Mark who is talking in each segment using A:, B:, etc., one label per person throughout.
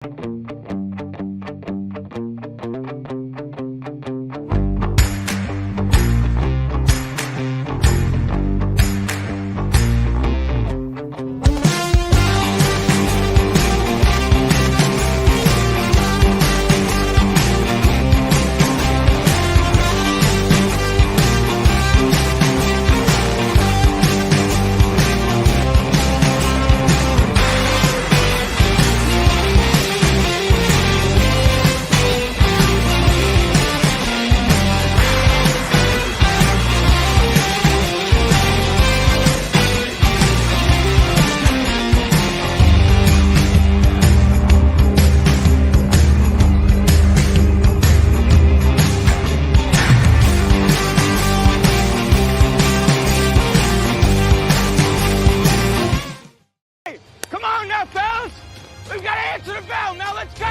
A: Come on now, fellas! We've got to answer the bell. Now let's go!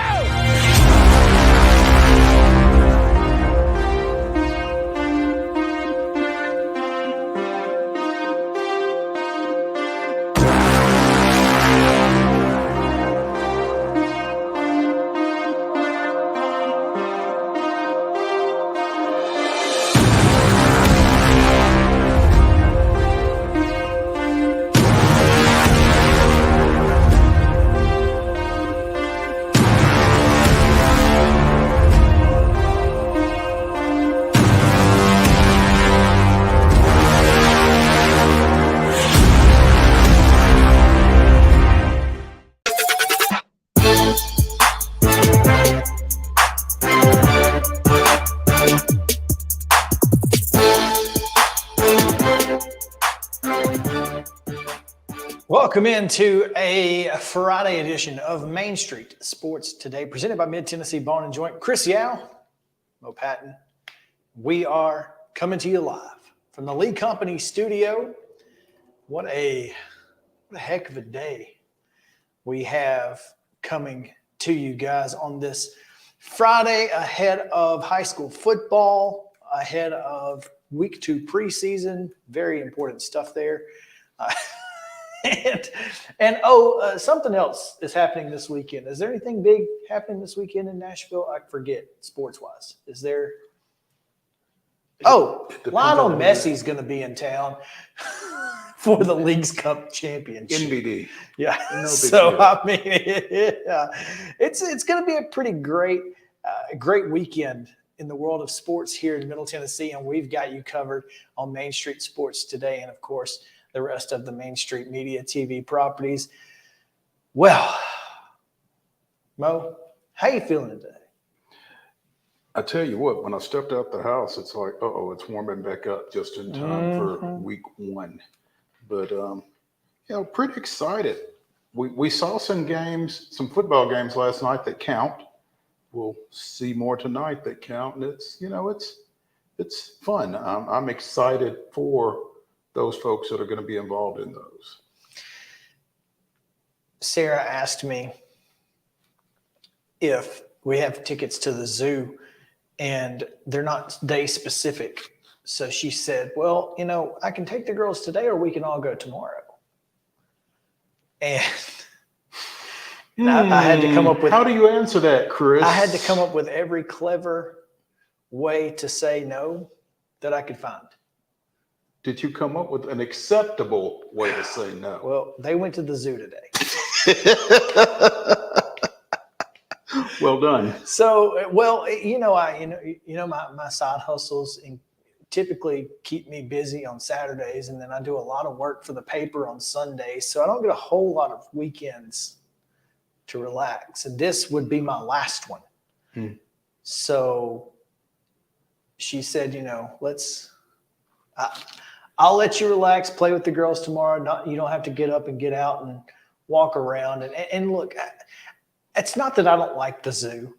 B: Welcome into a Friday edition of Main Street Sports Today, presented by Mid-Tennessee Bone and Joint. Chris Yao, Mo Patton. We are coming to you live from the Lee Company studio. What a heck of a day we have coming to you guys on this Friday ahead of high school football, ahead of week 2 preseason. Very important stuff there. Something else is happening this weekend. Is there anything big happening this weekend in Nashville? I forget, sports-wise. Is there? Lionel Messi's going to be in town for the League's Cup Championship.
C: NBD.
B: Yeah.
C: No big
B: So,
C: deal.
B: I mean, it's going to be a pretty great weekend in the world of sports here in Middle Tennessee, and we've got you covered on Main Street Sports Today and, of course, the rest of the Main Street Media TV properties. Well, Mo, how you feeling today?
C: I tell you what, when I stepped out the house, it's like, it's warming back up just in time for week 1. But, pretty excited. We saw some football games last night that count. We'll see more tonight that count. And it's fun. I'm excited for those folks that are going to be involved in those.
B: Sarah asked me if we have tickets to the zoo, and they're not day specific. So she said, well, I can take the girls today or we can all go tomorrow. And I had to come up with...
C: How do you answer that, Chris?
B: I had to come up with every clever way to say no that I could find.
C: Did you come up with an acceptable way to say no?
B: Well, they went to the zoo today.
C: Well done.
B: So, my side hustles typically keep me busy on Saturdays, and then I do a lot of work for the paper on Sundays. So I don't get a whole lot of weekends to relax. And this would be my last one. So she said, I'll let you relax, play with the girls tomorrow. You don't have to get up and get out and walk around. And look, it's not that I don't like the zoo.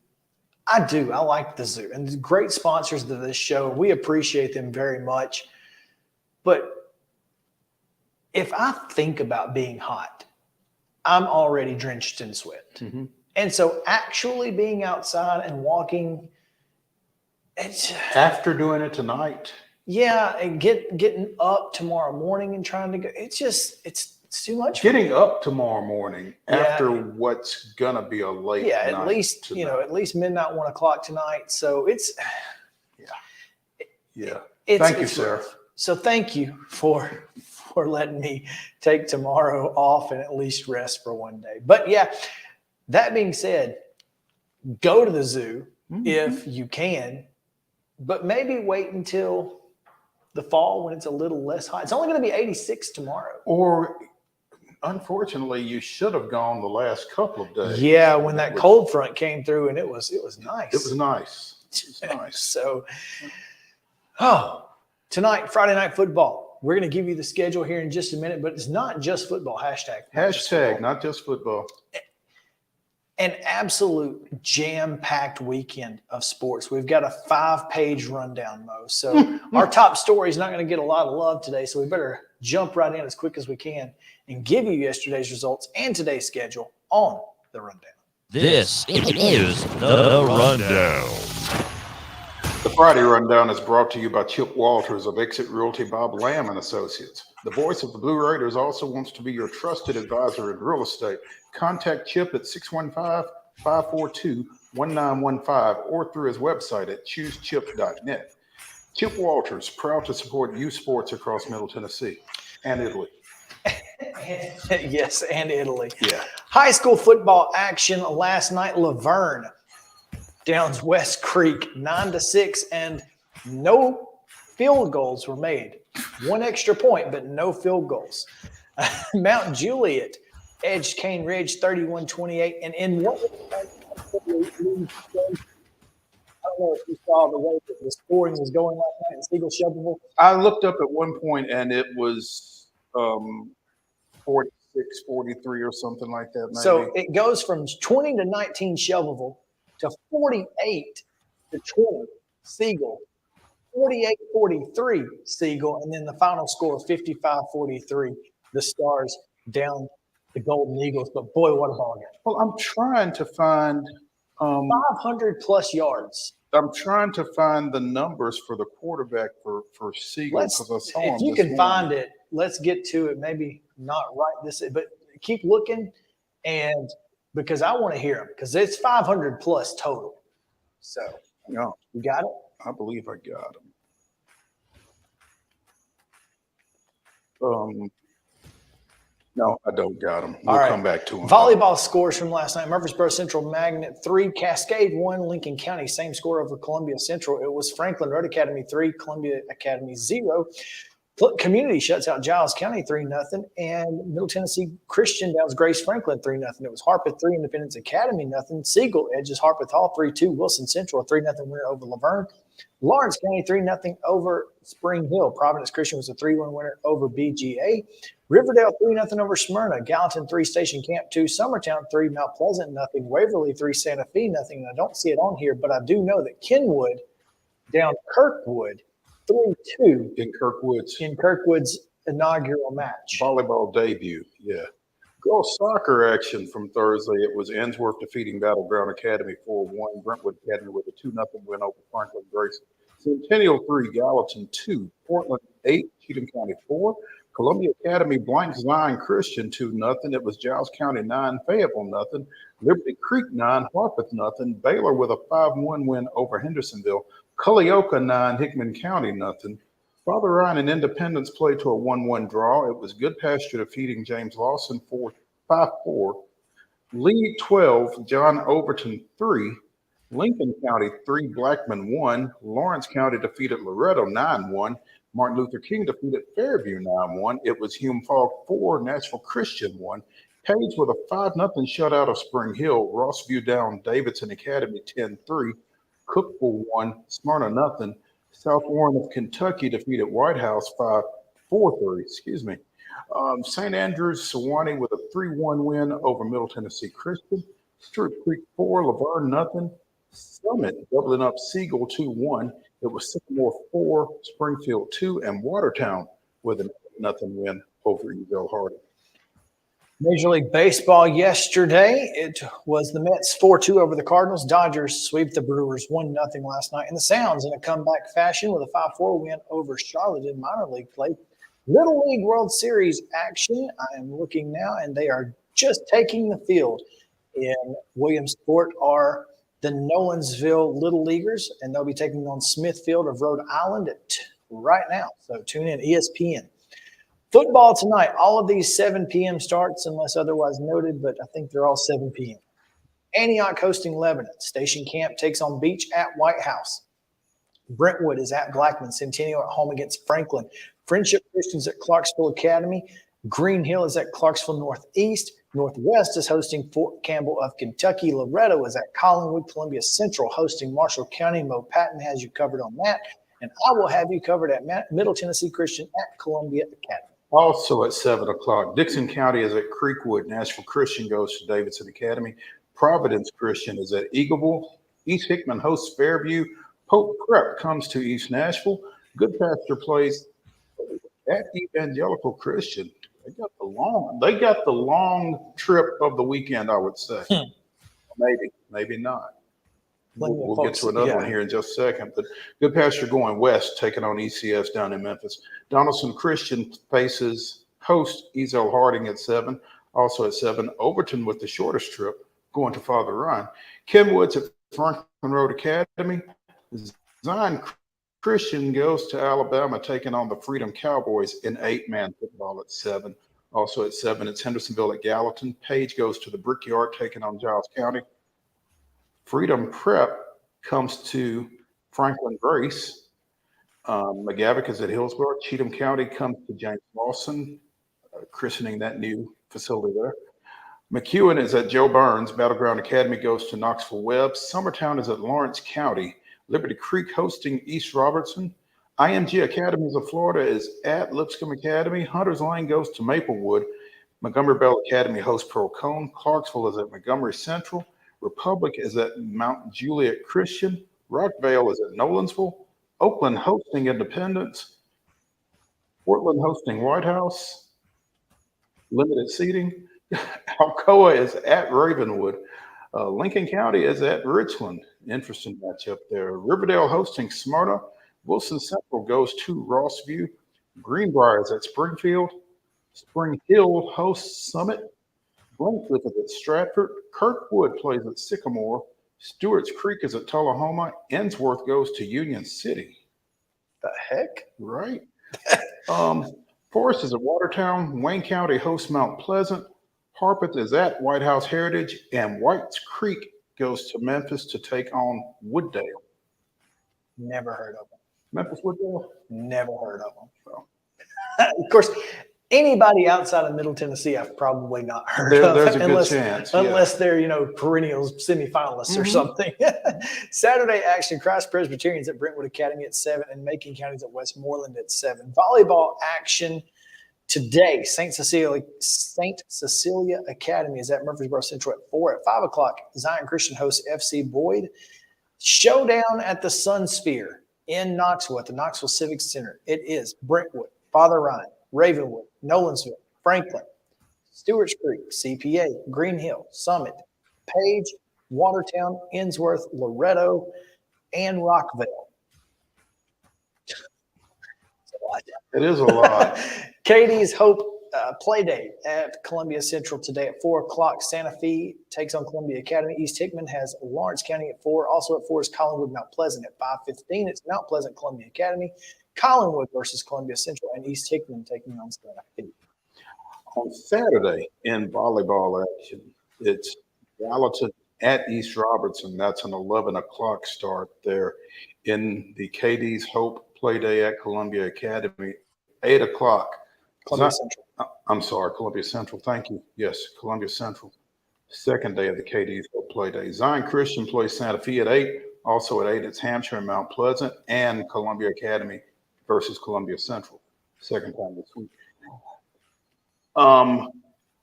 B: I do. I like the zoo. And great sponsors to this show. We appreciate them very much. But if I think about being hot, I'm already drenched in sweat. Mm-hmm. And so actually being outside and walking, it's
C: after doing it tonight.
B: Yeah, and getting up tomorrow morning and trying to go. It's It's too much.
C: Getting up tomorrow morning after what's gonna be a late night.
B: At least
C: tonight.
B: at least midnight, 1 o'clock tonight. So it's
C: Thank you, sir.
B: So thank you for letting me take tomorrow off and at least rest for one day. But yeah, that being said, go to the zoo if you can, but maybe wait until the fall when it's a little less hot. It's only going to be 86 tomorrow.
C: Or unfortunately, you should have gone the last couple of days.
B: Yeah, when that cold front came through, and it was nice.
C: It was nice. It was nice.
B: So, tonight, Friday Night Football. We're going to give you the schedule here in just a minute, but it's not just football. Hashtag
C: not just football.
B: An absolute jam-packed weekend of sports. We've got a 5-page rundown, Mo. So our top story is not going to get a lot of love today, so we better jump right in as quick as we can and give you yesterday's results and today's schedule on the rundown.
D: This is the rundown.
C: The Friday Rundown is brought to you by Chip Walters of Exit Realty Bob Lamb & Associates. The voice of the Blue Raiders also wants to be your trusted advisor in real estate. Contact Chip at 615-542-1915 or through his website at choosechip.net. Chip Walters, proud to support youth sports across Middle Tennessee and Italy.
B: Yes, and Italy.
C: Yeah.
B: High school football action last night. Laverne downs West Creek 9-6, and no field goals were made. One extra point, but no field goals. Mount Juliet edged Cane Ridge 31-28, and in what was I don't know if you saw the way that the scoring was going last night in Siegel Shelbyville.
C: I looked up at one point and it was 46-43 or something like that. Maybe.
B: So it goes from 20-19 Shelbyville to 48-20 Siegel, 48-43 Siegel, and then the final score 55-43. The Stars down the Golden Eagles, but boy, what a ball game!
C: Well, I'm trying to find
B: 500 plus yards.
C: I'm trying to find the numbers for the quarterback for Siegel because I saw him.
B: If you can find it, let's get to it. Maybe not right this, but keep looking, and because I want to hear him because it's 500 plus total. So
C: yeah,
B: you got it.
C: I believe I got him. No, I don't got him. We'll come back to him.
B: Volleyball scores from last night. Murfreesboro Central Magnet 3, Cascade 1, Lincoln County, same score over Columbia Central. It was Franklin Road Academy 3, Columbia Academy 0. Community shuts out Giles County 3-0, and Middle Tennessee Christian downs Grace Franklin 3-0. It was Harpeth 3, Independence Academy 0. Siegel edges Harpeth Hall 3-2. Wilson Central a 3-0 winner over Laverne. Lawrence County 3-0 over Spring Hill. Providence Christian was a 3-1 winner over BGA. Riverdale 3-0 over Smyrna. Gallatin 3, Station Camp 2. Summertown 3, Mount Pleasant 0. Waverly 3, Santa Fe 0. And I don't see it on here, but I do know that Kenwood down Kirkwood 3-2
C: in
B: Kirkwood's inaugural match.
C: Volleyball debut, yeah. Girls soccer action from Thursday. It was Ensworth defeating Battleground Academy 4-1. Brentwood Academy with a 2-0 win over Franklin Grace. Centennial 3, Gallatin 2. Portland 8, Cheatham County 4. Columbia Academy blanks Zion Christian 2-0. It was Giles County 9, Fayetteville 0. Liberty Creek 9, Harpeth 0. Baylor with a 5-1 win over Hendersonville. Culleoka 9, Hickman County 0. Father Ryan and Independence played to a 1-1 draw. It was Good Pasture defeating James Lawson 5-4. Lee 12, John Overton 3. Lincoln County 3, Blackman 1. Lawrence County defeated Loretto 9-1. Martin Luther King defeated Fairview 9-1. It was Hume Falk 4, Nashville Christian 1. Page with a 5-0 shutout of Spring Hill. Rossview down Davidson Academy 10-3. Cookville 1, Smyrna 0. South Warren of Kentucky defeated White House 4-3. St. Andrews Sewanee with a 3-1 win over Middle Tennessee Christian. Stewart Creek 4, Laverne 0. Summit doubling up Siegel 2-1. It was Sycamore 4, Springfield 2, and Watertown with a 0 win over Evel Harding.
B: Major League Baseball yesterday, it was the Mets 4-2 over the Cardinals. Dodgers sweep the Brewers 1-0 last night. And the Sounds in a comeback fashion with a 5-4 win over Charlotte in minor league play. Little League World Series action. I am looking now, and they are just taking the field. In Williamsport are the Nolensville Little Leaguers, and they'll be taking on Smithfield of Rhode Island right now. So tune in, ESPN. Football tonight, all of these 7 p.m. starts unless otherwise noted, but I think they're all 7 p.m. Antioch hosting Lebanon. Station Camp takes on Beach at White House. Brentwood is at Blackman. Centennial at home against Franklin. Friendship Christians at Clarksville Academy. Green Hill is at Clarksville Northeast. Northwest is hosting Fort Campbell of Kentucky. Loretto is at Collinwood. Columbia Central hosting Marshall County. Mo Patton has you covered on that. And I will have you covered at Middle Tennessee Christian at Columbia Academy.
C: Also at 7 o'clock, Dixon County is at Creekwood. Nashville Christian goes to Davidson Academy. Providence Christian is at Eagleville. East Hickman hosts Fairview. Pope Prep comes to East Nashville. Good Pastor plays at Evangelical Christian. They got the long trip of the weekend, I would say. Maybe not. We'll get to another one here in just a second. But Good Pasture going west, taking on ECS down in Memphis. Donaldson Christian faces host Ezel Harding at 7. Also at 7, Overton with the shortest trip going to Father Ryan. Kenwood's at Franklin Road Academy. Zion Christian goes to Alabama, taking on the Freedom Cowboys in 8-man football at 7. Also at 7, it's Hendersonville at Gallatin. Page goes to the Brickyard, taking on Giles County. Freedom Prep comes to Franklin Grace. McGavick is at Hillsborough. Cheatham County comes to James Lawson, christening that new facility there. McEwen is at Joe Burns. Battleground Academy goes to Knoxville Webb. Summertown is at Lawrence County. Liberty Creek hosting East Robertson. IMG Academies of Florida is at Lipscomb Academy. Hunters Lane goes to Maplewood. Montgomery Bell Academy hosts Procone. Clarksville is at Montgomery Central. Republic is at Mount Juliet Christian. Rockvale is at Nolensville. Oakland hosting Independence. Portland hosting White House. Limited seating. Alcoa is at Ravenwood. Lincoln County is at Richland. Interesting matchup there. Riverdale hosting Smyrna. Wilson Central goes to Rossview. Greenbrier is at Springfield. Spring Hill hosts Summit. Brunswick is at Stratford. Kirkwood plays at Sycamore. Stewart's Creek is at Tullahoma. Ensworth goes to Union City.
B: The heck?
C: Right. Forest is at Watertown. Wayne County hosts Mount Pleasant. Harpeth is at White House Heritage. And White's Creek goes to Memphis to take on Wooddale.
B: Never heard of them.
C: Memphis Wooddale?
B: Never heard of them. So. Of course, anybody outside of Middle Tennessee, I've probably not heard of.
C: There's a good chance.
B: Unless they're, perennials semifinalists or something. Saturday action, Christ Presbyterians at Brentwood Academy at 7 and Macon County's at Westmoreland at 7. Volleyball action today. St. Cecilia Academy is at Murfreesboro Central at 4. At 5 o'clock, Zion Christian hosts FC Boyd. Showdown at the Sun Sphere in Knoxville at the Knoxville Civic Center. It is Brentwood, Father Ryan, Ravenwood, Nolensville, Franklin, Stewart's Creek, CPA, Green Hill, Summit, Page, Watertown, Ensworth, Loretto, and Rockville.
C: It is a lot.
B: Katie's Hope play date at Columbia Central today at 4 o'clock. Santa Fe takes on Columbia Academy. East Hickman has Lawrence County at 4. Also at 4 is Collinwood Mount Pleasant at 5:15. It's Mount Pleasant Columbia Academy. Collinwood versus Columbia Central, and East Hickman taking on Santa Fe.
C: On Saturday in volleyball action, it's Gallatin at East Robertson. That's an 11 o'clock start there. In the KD's Hope play day at Columbia Academy, 8 o'clock.
B: Columbia Central.
C: I'm sorry, Columbia Central. Thank you. Yes, Columbia Central. Second day of the KD's Hope play day. Zion Christian plays Santa Fe at 8. Also at 8, it's Hampshire and Mount Pleasant and Columbia Academy versus Columbia Central. Second time this week.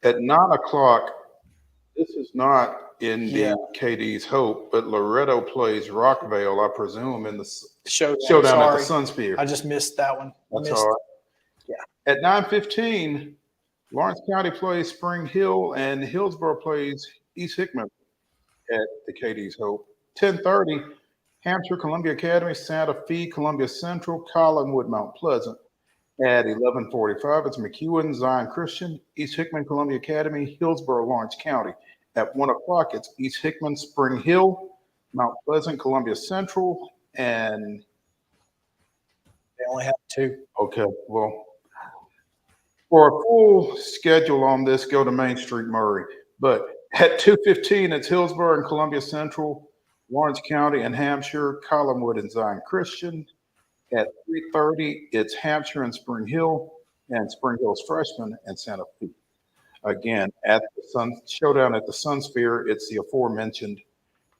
C: At 9 o'clock, this is not in the KD's Hope, but Loretto plays Rockvale, I presume, in the showdown at the Sun Sphere.
B: I just missed that one.
C: That's all right. Yeah. At 9:15, Lawrence County plays Spring Hill and Hillsborough plays East Hickman at the KD's Hope. 10:30, Hampshire, Columbia Academy, Santa Fe, Columbia Central, Collinwood, Mount Pleasant. At 11:45, it's McEwen, Zion Christian, East Hickman, Columbia Academy, Hillsborough, Lawrence County. At 1 o'clock, it's East Hickman, Spring Hill, Mount Pleasant, Columbia Central, and
B: They only have 2.
C: okay, well, for a full schedule on this, go to Main Street Murray. But at 2:15, it's Hillsborough and Columbia Central, Lawrence County and Hampshire, Collinwood and Zion Christian. At 3:30, it's Hampshire and Spring Hill, and Spring Hill's Freshman and Santa Fe. Again, at the Showdown at the Sun Sphere, it's the aforementioned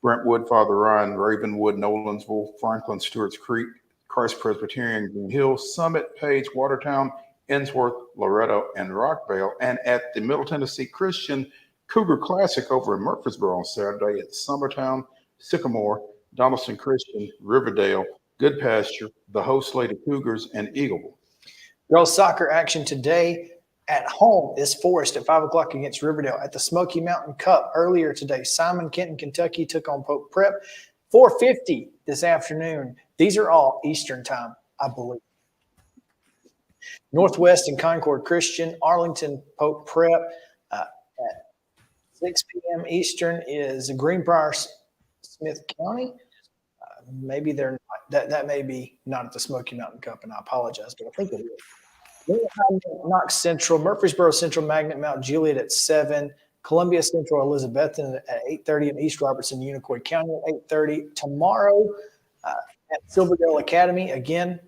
C: Brentwood, Father Ryan, Ravenwood, Nolensville, Franklin, Stewart's Creek, Christ Presbyterian, Green Hill, Summit, Page, Watertown, Ensworth, Loretto, and Rockvale. And at the Middle Tennessee Christian Cougar Classic over in Murfreesboro on Saturday, it's Summertown, Sycamore, Donaldson Christian, Riverdale, Good Pasture, the host Lady Cougars, and Eagleville.
B: Girls soccer action today at home is Forest at 5 o'clock against Riverdale. At the Smoky Mountain Cup earlier today, Simon Kenton, Kentucky took on Pope Prep. 4:50 this afternoon. These are all Eastern time, I believe. Northwest and Concord Christian, Arlington Pope Prep. At 6 p.m. Eastern is Greenbrier Smith County. Maybe they're not, that may be not at the Smoky Mountain Cup, and I apologize, but I think it is. Knox Central, Murfreesboro Central, Magnet Mount Juliet at 7, Columbia Central, Elizabethton at 8:30, and East Robertson, Unicoi County at 8:30. Tomorrow at Silverdale Academy, again,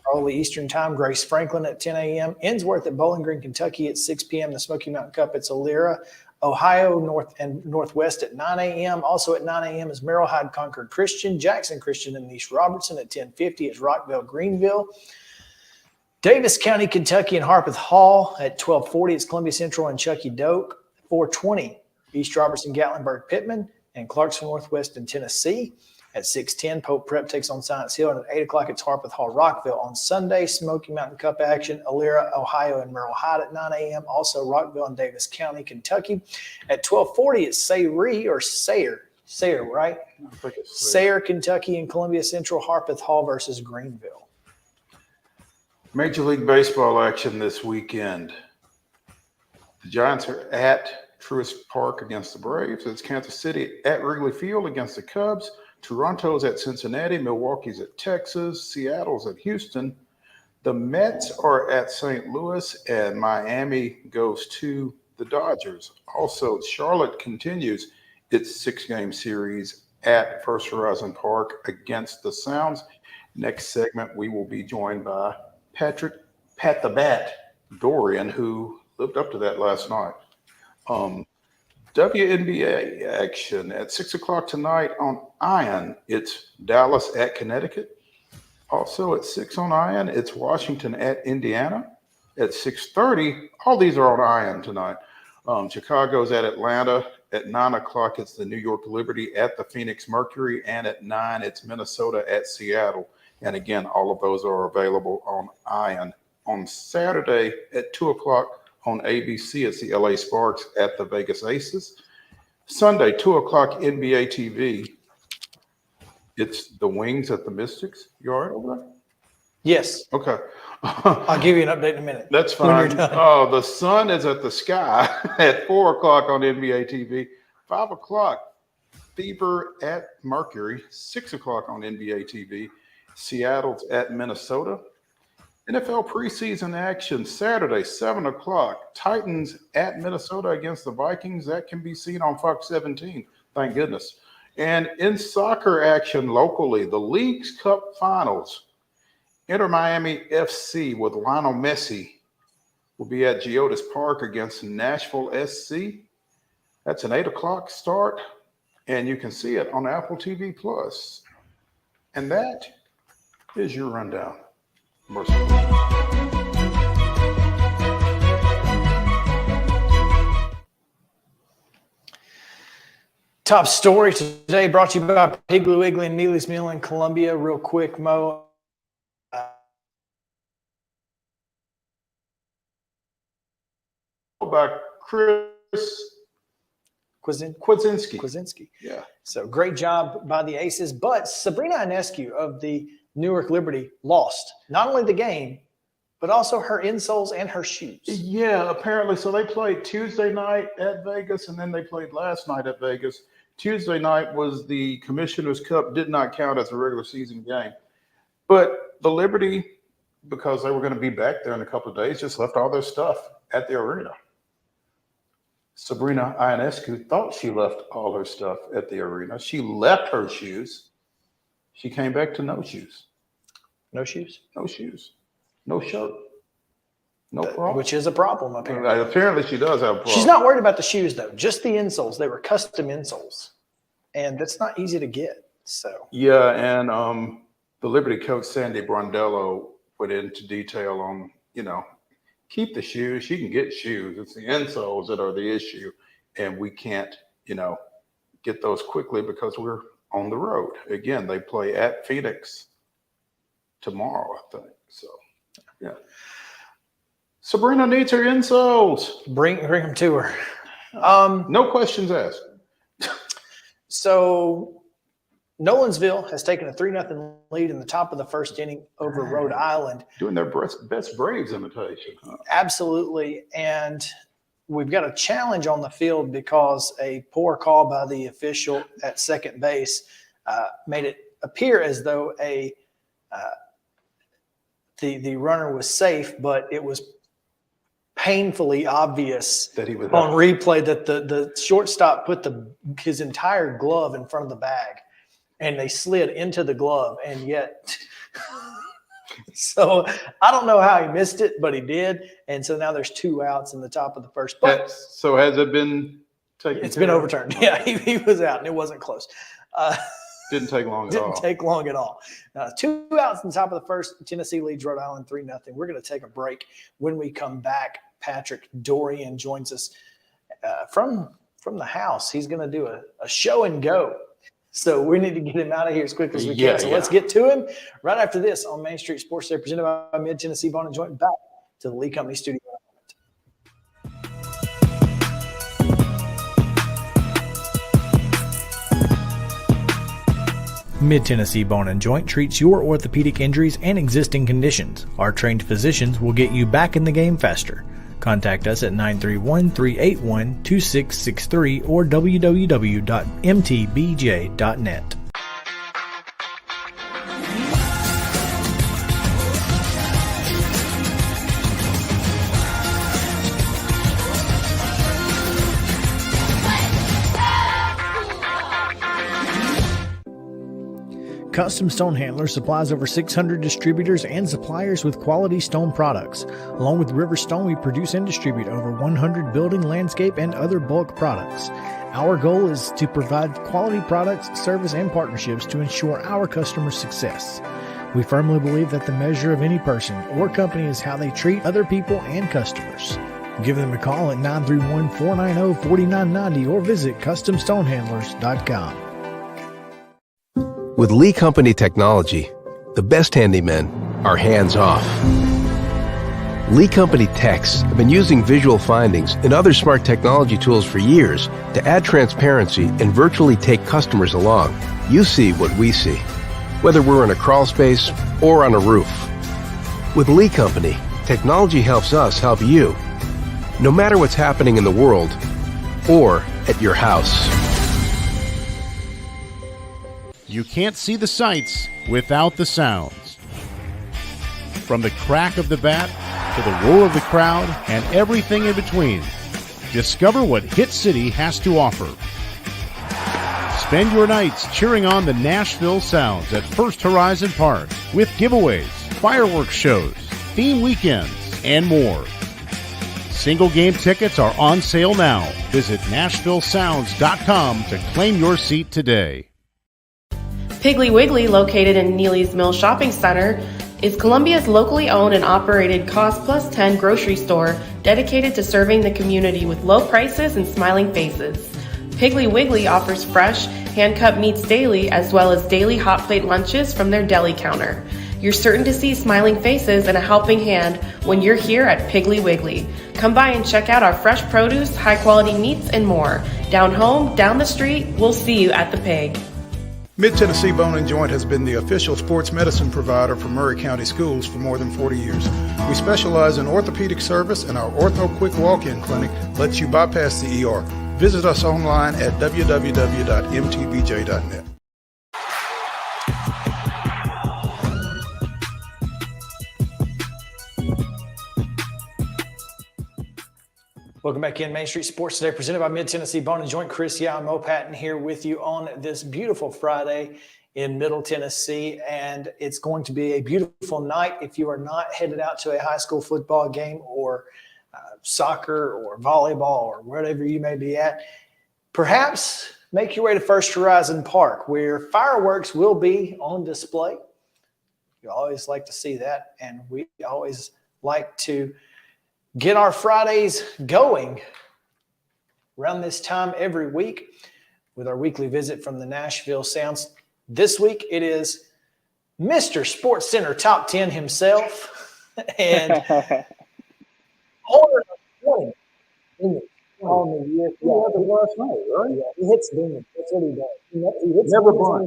B: probably Eastern time, Grace Franklin at 10 a.m., Ensworth at Bowling Green, Kentucky at 6 p.m., the Smoky Mountain Cup, it's Elyria, Ohio North and Northwest at 9 a.m. Also at 9 a.m. is Merrill Hyde Concord Christian, Jackson Christian and East Robertson. At 10:50 is Rockville Greenville. Davis County, Kentucky and Harpeth Hall. At 12:40 it's Columbia Central and Chucky Doak. 4:20 East Robertson, Gatlinburg, Pittman, and Clarksville Northwest in Tennessee. At 6:10 Pope Prep takes on Science Hill, and at 8 o'clock it's Harpeth Hall, Rockville. On Sunday, Smoky Mountain Cup action, Elyria, Ohio, and Merrill Hyde at 9 a.m. Also Rockville and Davis County, Kentucky. At 12:40 it's Sayre, right? Sayre, Kentucky, and Columbia Central, Harpeth Hall versus Greenville.
C: Major League Baseball action this weekend. The Giants are at Truist Park against the Braves. It's Kansas City at Wrigley Field against the Cubs. Toronto's at Cincinnati. Milwaukee's at Texas. Seattle's at Houston. The Mets are at St. Louis, and Miami goes to the Dodgers. Also, Charlotte continues its 6-game series at First Horizon Park against the Sounds. Next segment, we will be joined by Pat the Bat Dorian, who lived up to that last night. WNBA action at 6 o'clock tonight on ION. It's Dallas at Connecticut. Also at 6 on ION, it's Washington at Indiana. At 6:30, all these are on ION tonight. Chicago's at Atlanta. At 9 o'clock, it's the New York Liberty at the Phoenix Mercury. And at 9, it's Minnesota at Seattle. And again, all of those are available on ION. On Saturday at 2 o'clock on ABC, it's the LA Sparks at the Vegas Aces. Sunday, 2 o'clock NBA TV, it's the Wings at the Mystics. You all right over there?
B: Yes.
C: Okay.
B: I'll give you an update in a minute.
C: That's fine. Oh, the Sun is at the Sky at 4 o'clock on NBA TV. 5 o'clock, Fever at Mercury. 6 o'clock on NBA TV. Seattle's at Minnesota. NFL preseason action Saturday, 7 o'clock. Titans at Minnesota against the Vikings. That can be seen on Fox 17. Thank goodness. And in soccer action locally, the League's Cup Finals. Inter Miami FC with Lionel Messi will be at Geodis Park against Nashville SC. That's an 8 o'clock start, and you can see it on Apple TV Plus. And that is your rundown.
B: Top story today brought to you by Piggly Wiggly and Neely's Mill in Columbia. Real quick, Mo.
C: By Chris Kwasinski. Yeah.
B: So great job by the Aces. But Sabrina Ionescu of the Newark Liberty lost not only the game, but also her insoles and her shoes.
C: Yeah, apparently. So they played Tuesday night at Vegas, and then they played last night at Vegas. Tuesday night was the Commissioner's Cup, did not count as a regular season game. But the Liberty, because they were going to be back there in a couple of days, just left all their stuff at the arena. Sabrina Ionescu thought she left all her stuff at the arena. She left her shoes. She came back to no shoes.
B: No shoes?
C: No shoes. No shirt. No problem.
B: Which is a problem, apparently.
C: Apparently she does have a problem.
B: She's not worried about the shoes, though. Just the insoles. They were custom insoles. And that's not easy to get. So
C: yeah, and the Liberty coach, Sandy Brondello, went into detail on, keep the shoes. She can get shoes. It's the insoles that are the issue. And we can't, get those quickly because we're on the road. Again, they play at Phoenix tomorrow, I think. So, yeah. Sabrina needs her insoles.
B: bring them to her.
C: No questions asked.
B: So Nolensville has taken a 3-0 lead in the top of the first inning over Rhode Island.
C: Doing their best Braves imitation. Huh?
B: Absolutely. And we've got a challenge on the field because a poor call by the official at second base made it appear as though the runner was safe, but it was painfully obvious
C: That he was
B: on
C: out.
B: replay that the shortstop put his entire glove in front of the bag, and they slid into the glove, and yet so I don't know how he missed it, but he did, and so now there's 2 outs in the top of the first. But
C: So has it been taken?
B: it's been overturned. Yeah, he was out, and it wasn't close.
C: Didn't take long at all.
B: Didn't take long at all. 2 outs in the top of the first. Tennessee leads Rhode Island 3-0. We're going to take a break. When we come back, Patrick Dorian joins us from the house. He's going to do a show and go. So we need to get him out of here as quick as we can. So let's get to him right after this on Main Street Sports Day, presented by Mid-Tennessee Bone and Joint. Back to the Lee Company studio. Mid-Tennessee Bone and Joint treats your orthopedic injuries and existing conditions. Our trained physicians will get you back in the game faster. Contact us at 931-381-2663 or www.mtbj.net. Custom Stone Handlers supplies over 600 distributors and suppliers with quality stone products. Along with River Stone, we produce and distribute over 100 building, landscape, and other bulk products. Our goal is to provide quality products, service, and partnerships to ensure our customers' success. We firmly believe that the measure of any person or company is how they treat other people and customers. Give them a call at 931-490-4990 or visit CustomStonehandlers.com.
E: With Lee Company technology, the best handymen are hands-off. Lee Company techs have been using visual findings and other smart technology tools for years to add transparency and virtually take customers along. You see what we see, whether we're in a crawl space or on a roof. With Lee Company, technology helps us help you, no matter what's happening in the world or at your house.
F: You can't see the sights without the sounds. From the crack of the bat to the roar of the crowd and everything in between, discover what Hit City has to offer. Spend your nights cheering on the Nashville Sounds at First Horizon Park with giveaways, fireworks shows, theme weekends, and more. Single game tickets are on sale now. Visit NashvilleSounds.com to claim your seat today.
G: Piggly Wiggly, located in Neely's Mill Shopping Center, is Columbia's locally owned and operated Cost Plus 10 grocery store dedicated to serving the community with low prices and smiling faces. Piggly Wiggly offers fresh, hand-cut meats daily, as well as daily hot plate lunches from their deli counter. You're certain to see smiling faces and a helping hand when you're here at Piggly Wiggly. Come by and check out our fresh produce, high-quality meats, and more. Down home, down the street, we'll see you at the Pig.
C: Mid-Tennessee Bone and Joint has been the official sports medicine provider for Murray County Schools for more than 40 years. We specialize in orthopedic service, and our Ortho Quick Walk-In Clinic lets you bypass the ER. Visit us online at www.mtbj.net.
B: Welcome back in Main Street Sports Today, presented by Mid-Tennessee Bone and Joint. Chris Yao and Mo Patton here with you on this beautiful Friday in Middle Tennessee. And it's going to be a beautiful night if you are not headed out to a high school football game or soccer or volleyball or wherever you may be at. Perhaps make your way to First Horizon Park, where fireworks will be on display. You always like to see that, and we always like to get our Fridays going around this time every week with our weekly visit from the Nashville Sounds. This week it is Mr. Sports Center Top 10 himself and owner of 20 on the year. He had the last night, right? Yeah, he hits demons. That's what he does. He hits never bunt.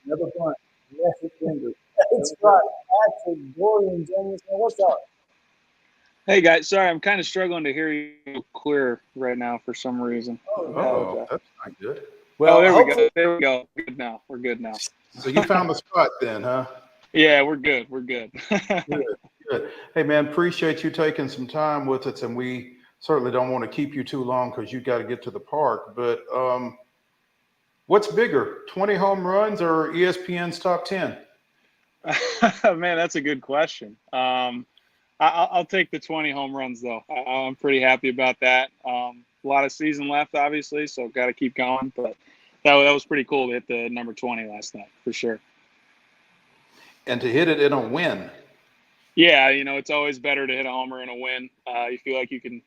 B: Never bunt. Never finger. That's right. Actually, DORRIAN James. What's up?
H: Hey guys, sorry, I'm kind of struggling to hear you clear right now for some reason.
C: Oh, that's not good.
B: Well,
H: there we go. There we go. Good now. We're good now.
C: So you found the spot then, huh?
H: Yeah, we're good. We're good.
C: Good. Hey man, appreciate you taking some time with us, and we certainly don't want to keep you too long because you got to get to the park. But what's bigger, 20 home runs or ESPN's top 10?
H: Man, that's a good question. I'll take the 20 home runs, though. I'm pretty happy about that. A lot of season left, obviously, so got to keep going. But that was pretty cool to hit the number 20 last night, for sure.
C: And to hit it in a win.
H: Yeah, it's always better to hit a homer in a win. You feel like you can,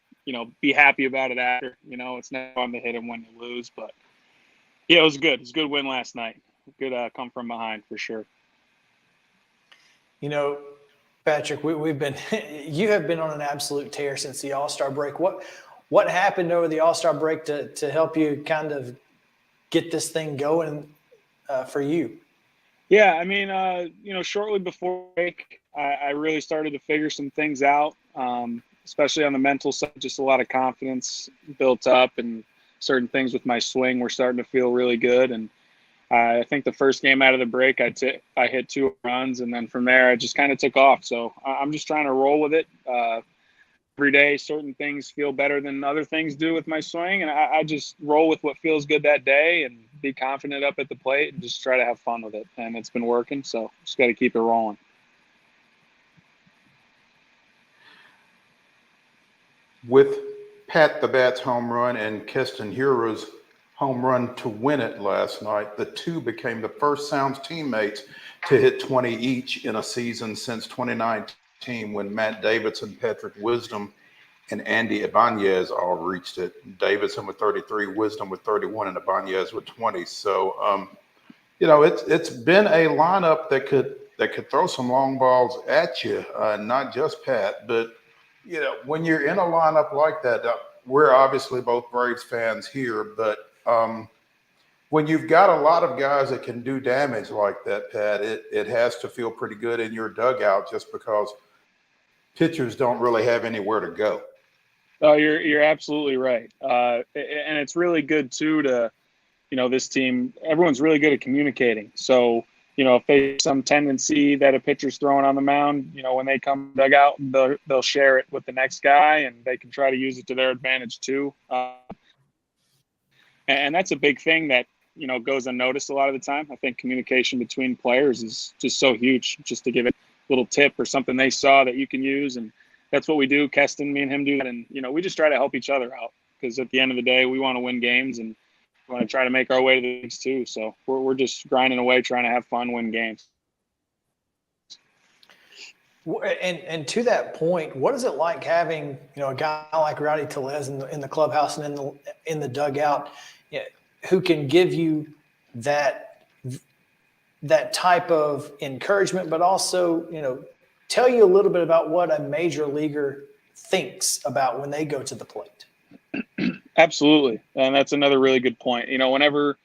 H: be happy about it after. It's never fun to hit them when you lose. But, yeah, it was good. It was a good win last night. Good come from behind, for sure.
B: Patrick, we've been you have been on an absolute tear since the All-Star break. What happened over the All-Star break to help you kind of get this thing going for you?
H: Yeah, I mean, shortly before break, I really started to figure some things out, especially on the mental side. Just a lot of confidence built up, and certain things with my swing were starting to feel really good. And I think the first game out of the break, I hit 2 runs, and then from there, I just kind of took off. So I'm just trying to roll with it. Every day, certain things feel better than other things do with my swing, and I just roll with what feels good that day and be confident up at the plate and just try to have fun with it. And it's been working, so just got to keep it rolling.
C: With Pat the Bat's home run and Keston Hura's home run to win it last night, the two became the first Sounds teammates to hit 20 each in a season since 2019, when Matt Davidson, Patrick Wisdom, and Andy Ibanez all reached it. Davidson with 33, Wisdom with 31, and Ibanez with 20. So, it's been a lineup that could throw some long balls at you, not just Pat, but when you're in a lineup like that, we're obviously both Braves fans here, but when you've got a lot of guys that can do damage like that, Pat, it has to feel pretty good in your dugout, just because pitchers don't really have anywhere to go.
H: Oh, you're absolutely right. And it's really good too to, this team, everyone's really good at communicating. So, if there's some tendency that a pitcher's throwing on the mound, when they come dugout, they'll share it with the next guy, and they can try to use it to their advantage too. And that's a big thing that, goes unnoticed a lot of the time. I think communication between players is just so huge, just to give it a little tip or something they saw that you can use. And that's what we do. Keston, me and him do that. And, we just try to help each other out, because at the end of the day, we want to win games, and we want to try to make our way to the leagues too. So we're just grinding away, trying to have fun, win games.
B: And to that point, what is it like having, a guy like Rowdy Tellez in the clubhouse and in the dugout, who can give you that type of encouragement, but also, tell you a little bit about what a major leaguer thinks about when they go to the plate?
H: Absolutely. And that's another really good point. Whenever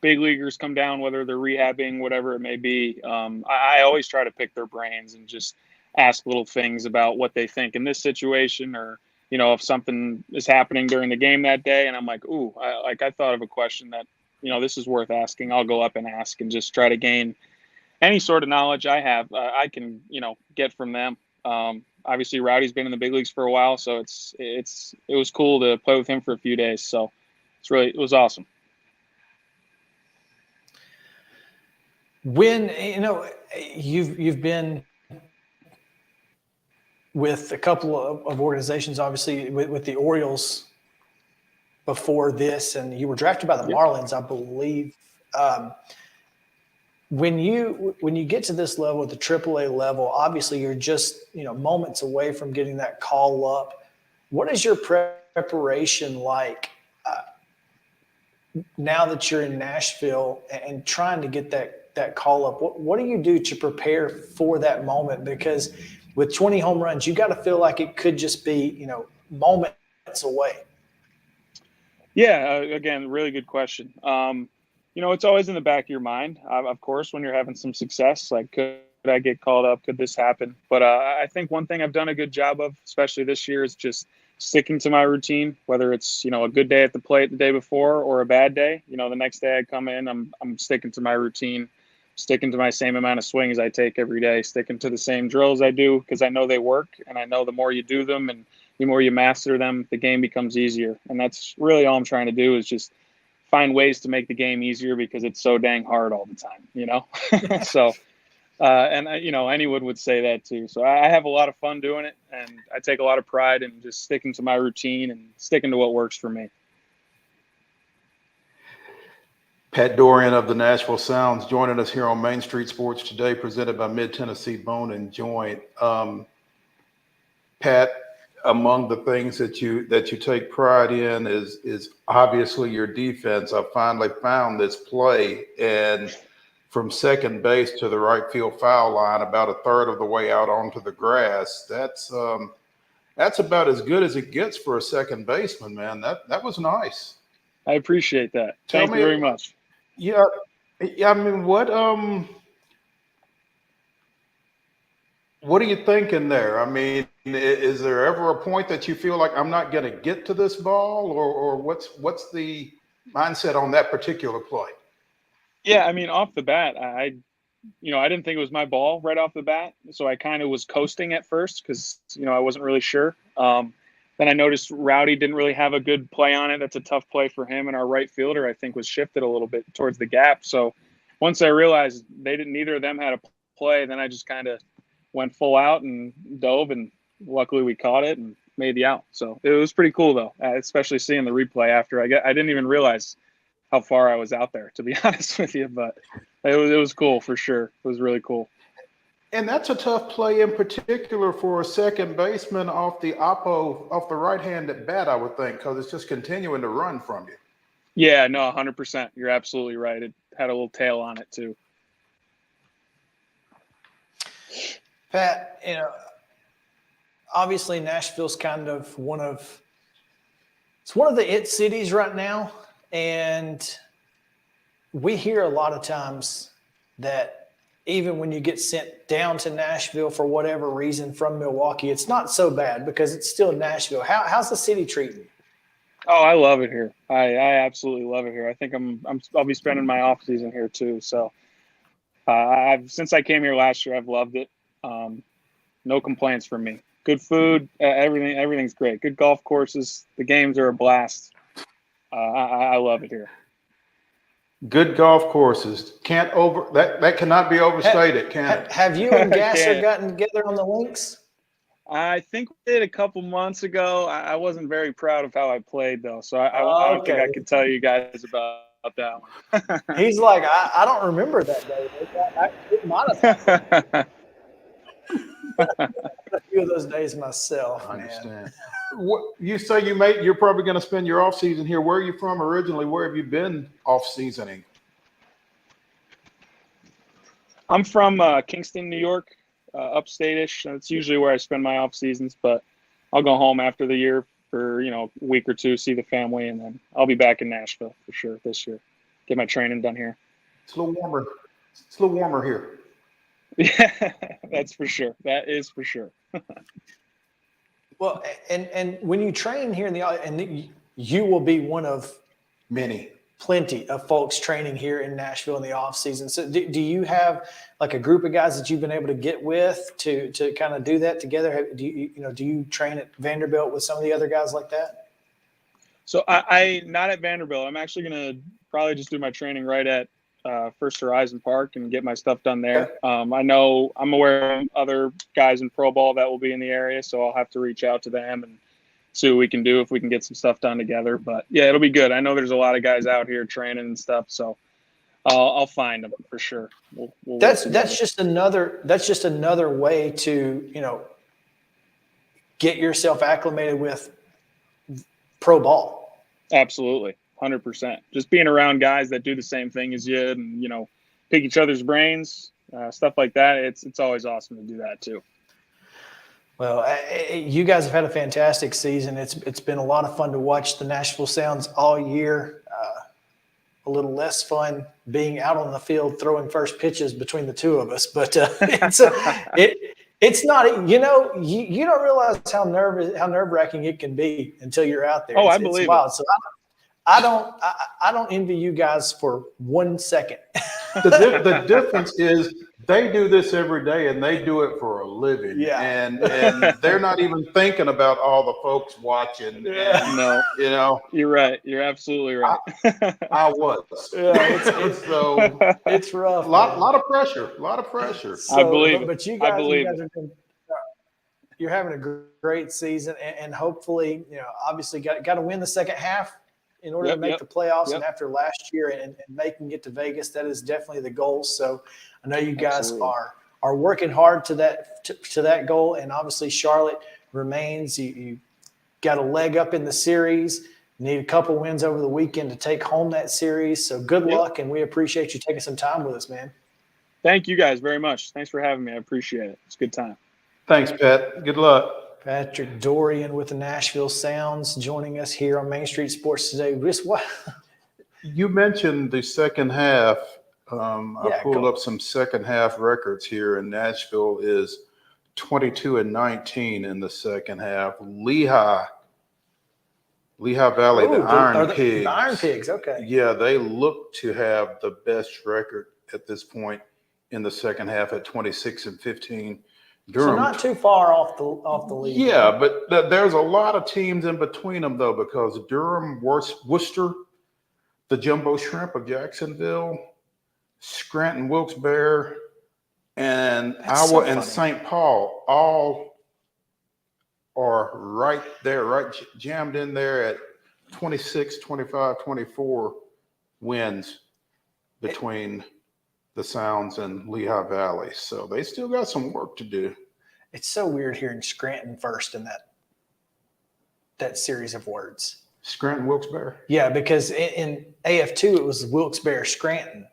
H: big leaguers come down, whether they're rehabbing, whatever it may be, I always try to pick their brains and just ask little things about what they think in this situation, or, you know, if something is happening during the game that day and I'm like, ooh, I thought of a question that, you know, this is worth asking. I'll go up and ask and just try to gain any sort of knowledge I have, I can, you know, get from them. Obviously Rowdy's been in the big leagues for a while, so it was cool to play with him for a few days. So it was awesome.
B: When, you know, you've been with a couple of organizations, obviously with the Orioles before this, and you were drafted by the Marlins, I believe. When you get to this level, the AAA level, obviously you're just, you know, moments away from getting that call up. What is your preparation like now that you're in Nashville and trying to get that call up? What do you do to prepare for that moment? Because with 20 home runs, you got to feel like it could just be, you know, moments away.
H: Yeah, again, really good question. You know, it's always in the back of your mind, of course, when you're having some success, like, could I get called up? Could this happen? But I think one thing I've done a good job of, especially this year, is just sticking to my routine, whether it's, you know, a good day at the plate the day before or a bad day. You know, the next day I come in, I'm sticking to my routine, sticking to my same amount of swings I take every day, sticking to the same drills I do, because I know they work, and I know the more you do them and the more you master them, the game becomes easier. And that's really all I'm trying to do, is just find ways to make the game easier, because it's so dang hard all the time, you know? So, and you know, anyone would say that too. So I have a lot of fun doing it, and I take a lot of pride in just sticking to my routine and sticking to what works for me.
C: Pat DORRIAN of the Nashville Sounds joining us here on Main Street Sports Today, presented by Mid-Tennessee Bone and Joint. Pat, among the things that you take pride in is obviously your defense. I finally found this play, and from second base to the right field foul line, about a third of the way out onto the grass. That's about as good as it gets for a second baseman, man. That was nice.
H: I appreciate that. Thank you very much.
C: Yeah. I mean, what are you thinking there? I mean, is there ever a point that you feel like I'm not going to get to this ball, or what's the mindset on that particular play?
H: Yeah, I mean, off the bat, I didn't think it was my ball right off the bat, so I kind of was coasting at first because, you know, I wasn't really sure. Then I noticed Rowdy didn't really have a good play on it. That's a tough play for him, and our right fielder, I think, was shifted a little bit towards the gap. So once I realized neither of them had a play, then I just kind of went full out and dove, and luckily we caught it and made the out. So it was pretty cool, though, especially seeing the replay after. I didn't even realize how far I was out there, to be honest with you, but it was cool for sure. It was really cool.
C: And that's a tough play in particular for a second baseman off the right-handed bat, I would think, because it's just continuing to run from you.
H: Yeah, no, 100%. You're absolutely right. It had a little tail on it too.
B: Pat, you know, obviously Nashville's kind of one of the it cities right now, and we hear a lot of times that even when you get sent down to Nashville for whatever reason from Milwaukee, it's not so bad because it's still Nashville. How's the city treating you?
H: Oh, I love it here. I absolutely love it here. I think I'll be spending my off season here too. So since I came here last year, I've loved it. No complaints from me. Good food, everything's great. Good golf courses. The games are a blast. I love it here.
C: Good golf courses. That cannot be overstated, can it?
B: Have you and Gasser gotten together on the links?
H: I think we did a couple months ago. I wasn't very proud of how I played, though, so I don't think I could tell you guys about that one.
B: He's like, I don't remember that day. It might have a few of those days myself.
C: I understand. What you say you're probably going to spend your off season here. Where are you from originally? Where have you been off seasoning?
H: I'm from Kingston, New York, upstate-ish. That's usually where I spend my off seasons, but I'll go home after the year for, a week or two, see the family, and then I'll be back in Nashville for sure this year. get my training done here.
C: It's a little warmer. It's a little warmer here.
H: Yeah, that's for sure. That is for sure.
B: Well, and when you train here in the and you will be one of plenty of folks training here in Nashville in the off season. So do you have like a group of guys that you've been able to get with to kind of do that together? Do you train at Vanderbilt with some of the other guys like that?
H: So I not at Vanderbilt. I'm actually going to probably just do my training right at First Horizon Park and get my stuff done there. I know I'm aware of other guys in pro ball that will be in the area, so I'll have to reach out to them and see what we can do if we can get some stuff done together. But yeah, it'll be good. I know there's a lot of guys out here training and stuff, so I'll find them for sure. We'll
B: that's just another way to get yourself acclimated with pro ball.
H: Absolutely. 100%. Just being around guys that do the same thing as you and, pick each other's brains, stuff like that. It's always awesome to do that too.
B: Well, you guys have had a fantastic season. It's been a lot of fun to watch the Nashville Sounds all year. A little less fun being out on the field throwing first pitches between the two of us, but it's not. You don't realize how nerve-wracking it can be until you're out there.
H: I believe
B: it's wild. So I don't envy you guys for 1 second.
C: The difference is they do this every day and they do it for a living.
B: Yeah.
C: And they're not even thinking about all the folks watching.
B: Yeah.
C: And,
H: You're right. You're absolutely right.
C: I was.
B: Yeah, it's rough.
C: A lot of pressure.
B: So,
H: I believe
B: but you
H: I
B: guys,
H: believe
B: you're having a great season, and hopefully, obviously got to win the second half in order to make the playoffs. And after last year and making it to Vegas, that is definitely the goal. So I know you guys are working hard to that goal. And obviously Charlotte remains. You got a leg up in the series. You need a couple wins over the weekend to take home that series. So good luck, and we appreciate you taking some time with us, man.
H: Thank you guys very much. Thanks for having me. I appreciate it. It's a good time.
C: Thanks, Pat. Good luck.
B: Patrick Dorrien with the Nashville Sounds joining us here on Main Street Sports today.
C: You mentioned the second half. I pulled up some second half records here, and Nashville is 22-19 in the second half. Lehigh Valley, the Iron Pigs.
B: The Iron Pigs, okay.
C: Yeah, they look to have the best record at this point in the second half at 26-15. Durham,
B: so not too far off the lead.
C: Yeah, but there's a lot of teams in between them, though, because Durham, Worcester, the Jumbo Shrimp of Jacksonville, Scranton, Wilkes-Barre, and Iowa and St. Paul all are right there, right jammed in there at 26, 25, 24 wins between the Sounds and Lehigh Valley. So they still got some work to do.
B: It's so weird hearing Scranton first in that series of words.
C: Scranton, Wilkes-Barre?
B: Yeah, because in AF2 it was Wilkes-Barre, Scranton.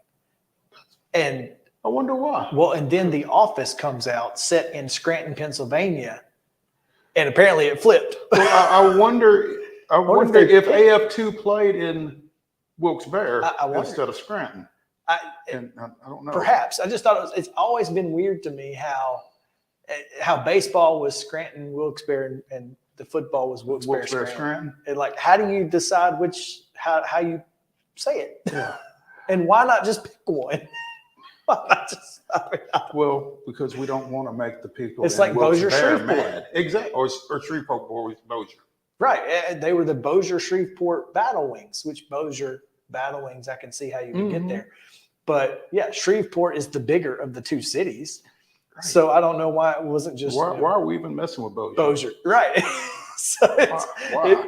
B: And
C: I wonder why.
B: Well, and then The Office comes out set in Scranton, Pennsylvania. And apparently it flipped.
C: Well, I wonder if AF2 played in Wilkes-Barre instead of Scranton. I don't know.
B: Perhaps. I just thought it's always been weird to me how baseball was Scranton, Wilkes-Barre, and the football was Wilkes-Barre, Scranton. And like, how do you decide how you say it? Yeah. And why not just pick one? Why not just?
C: Well, because we don't want to make the people.
B: It's like Bossier Shreveport.
C: Mad. Exactly. Or Shreveport Bossier.
B: Right. They were the Bossier Shreveport Battle Wings, which Bossier Battle Wings, I can see how you would get there. But yeah, Shreveport is the bigger of the two cities. Right. So I don't know why it wasn't just.
C: Why are we even messing with Bossier?
B: Bossier, right. So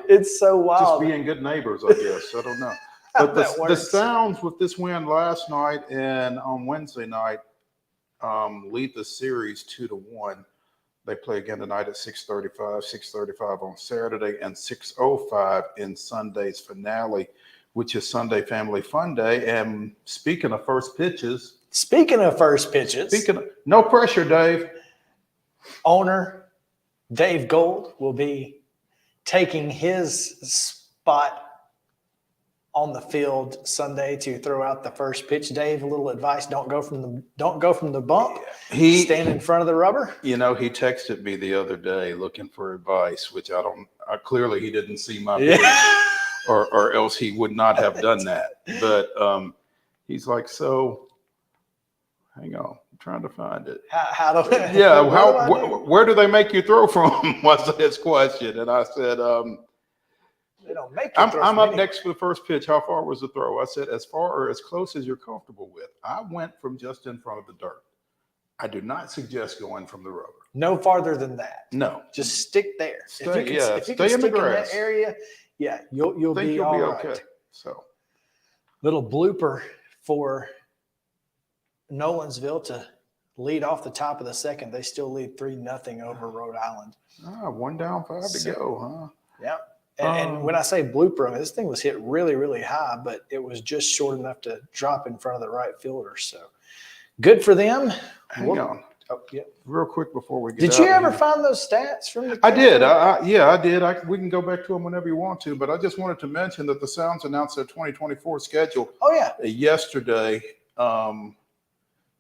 B: it's so wild.
C: Just being good neighbors, I guess. I don't know. But the Sounds with this win last night and on Wednesday night lead the series 2-1. They play again tonight at 6:35 on Saturday, and 6:05 in Sunday's finale, which is Sunday Family Fun Day. And speaking of first pitches. No pressure, Dave.
B: Owner Dave Gold will be taking his spot on the field Sunday to throw out the first pitch. Dave, a little advice: don't go from the bump. Stand in front of the rubber.
C: He texted me the other day looking for advice, which clearly he didn't see my pitch, or else he would not have done that. But he's like, so hang on, I'm trying to find it. Where do they make you throw from? Was his question, and I said,
B: they don't make you
C: I'm up next for the first pitch. How far was the throw? I said, as far or as close as you're comfortable with. I went from just in front of the dirt. I do not suggest going from the rubber.
B: No farther than that.
C: No,
B: just stick there.
C: Stay
B: if you can
C: in
B: stick
C: the grass.
B: in that area, you'll be all right.
C: Okay. So,
B: little blooper for Nolensville to lead off the top of the second. They still lead 3-0 over Rhode Island.
C: 1 down, 5 to go, huh?
B: Yeah. And when I say blooper, I mean, this thing was hit really, really high, but it was just short enough to drop in front of the right fielder. So good for them.
C: Hang on.
B: Oh, yeah.
C: Real quick before we get
B: Did you ever find those stats from the?
C: I did. I did. We can go back to them whenever you want to, but I just wanted to mention that the Sounds announced their 2024 schedule.
B: Oh, yeah.
C: Yesterday,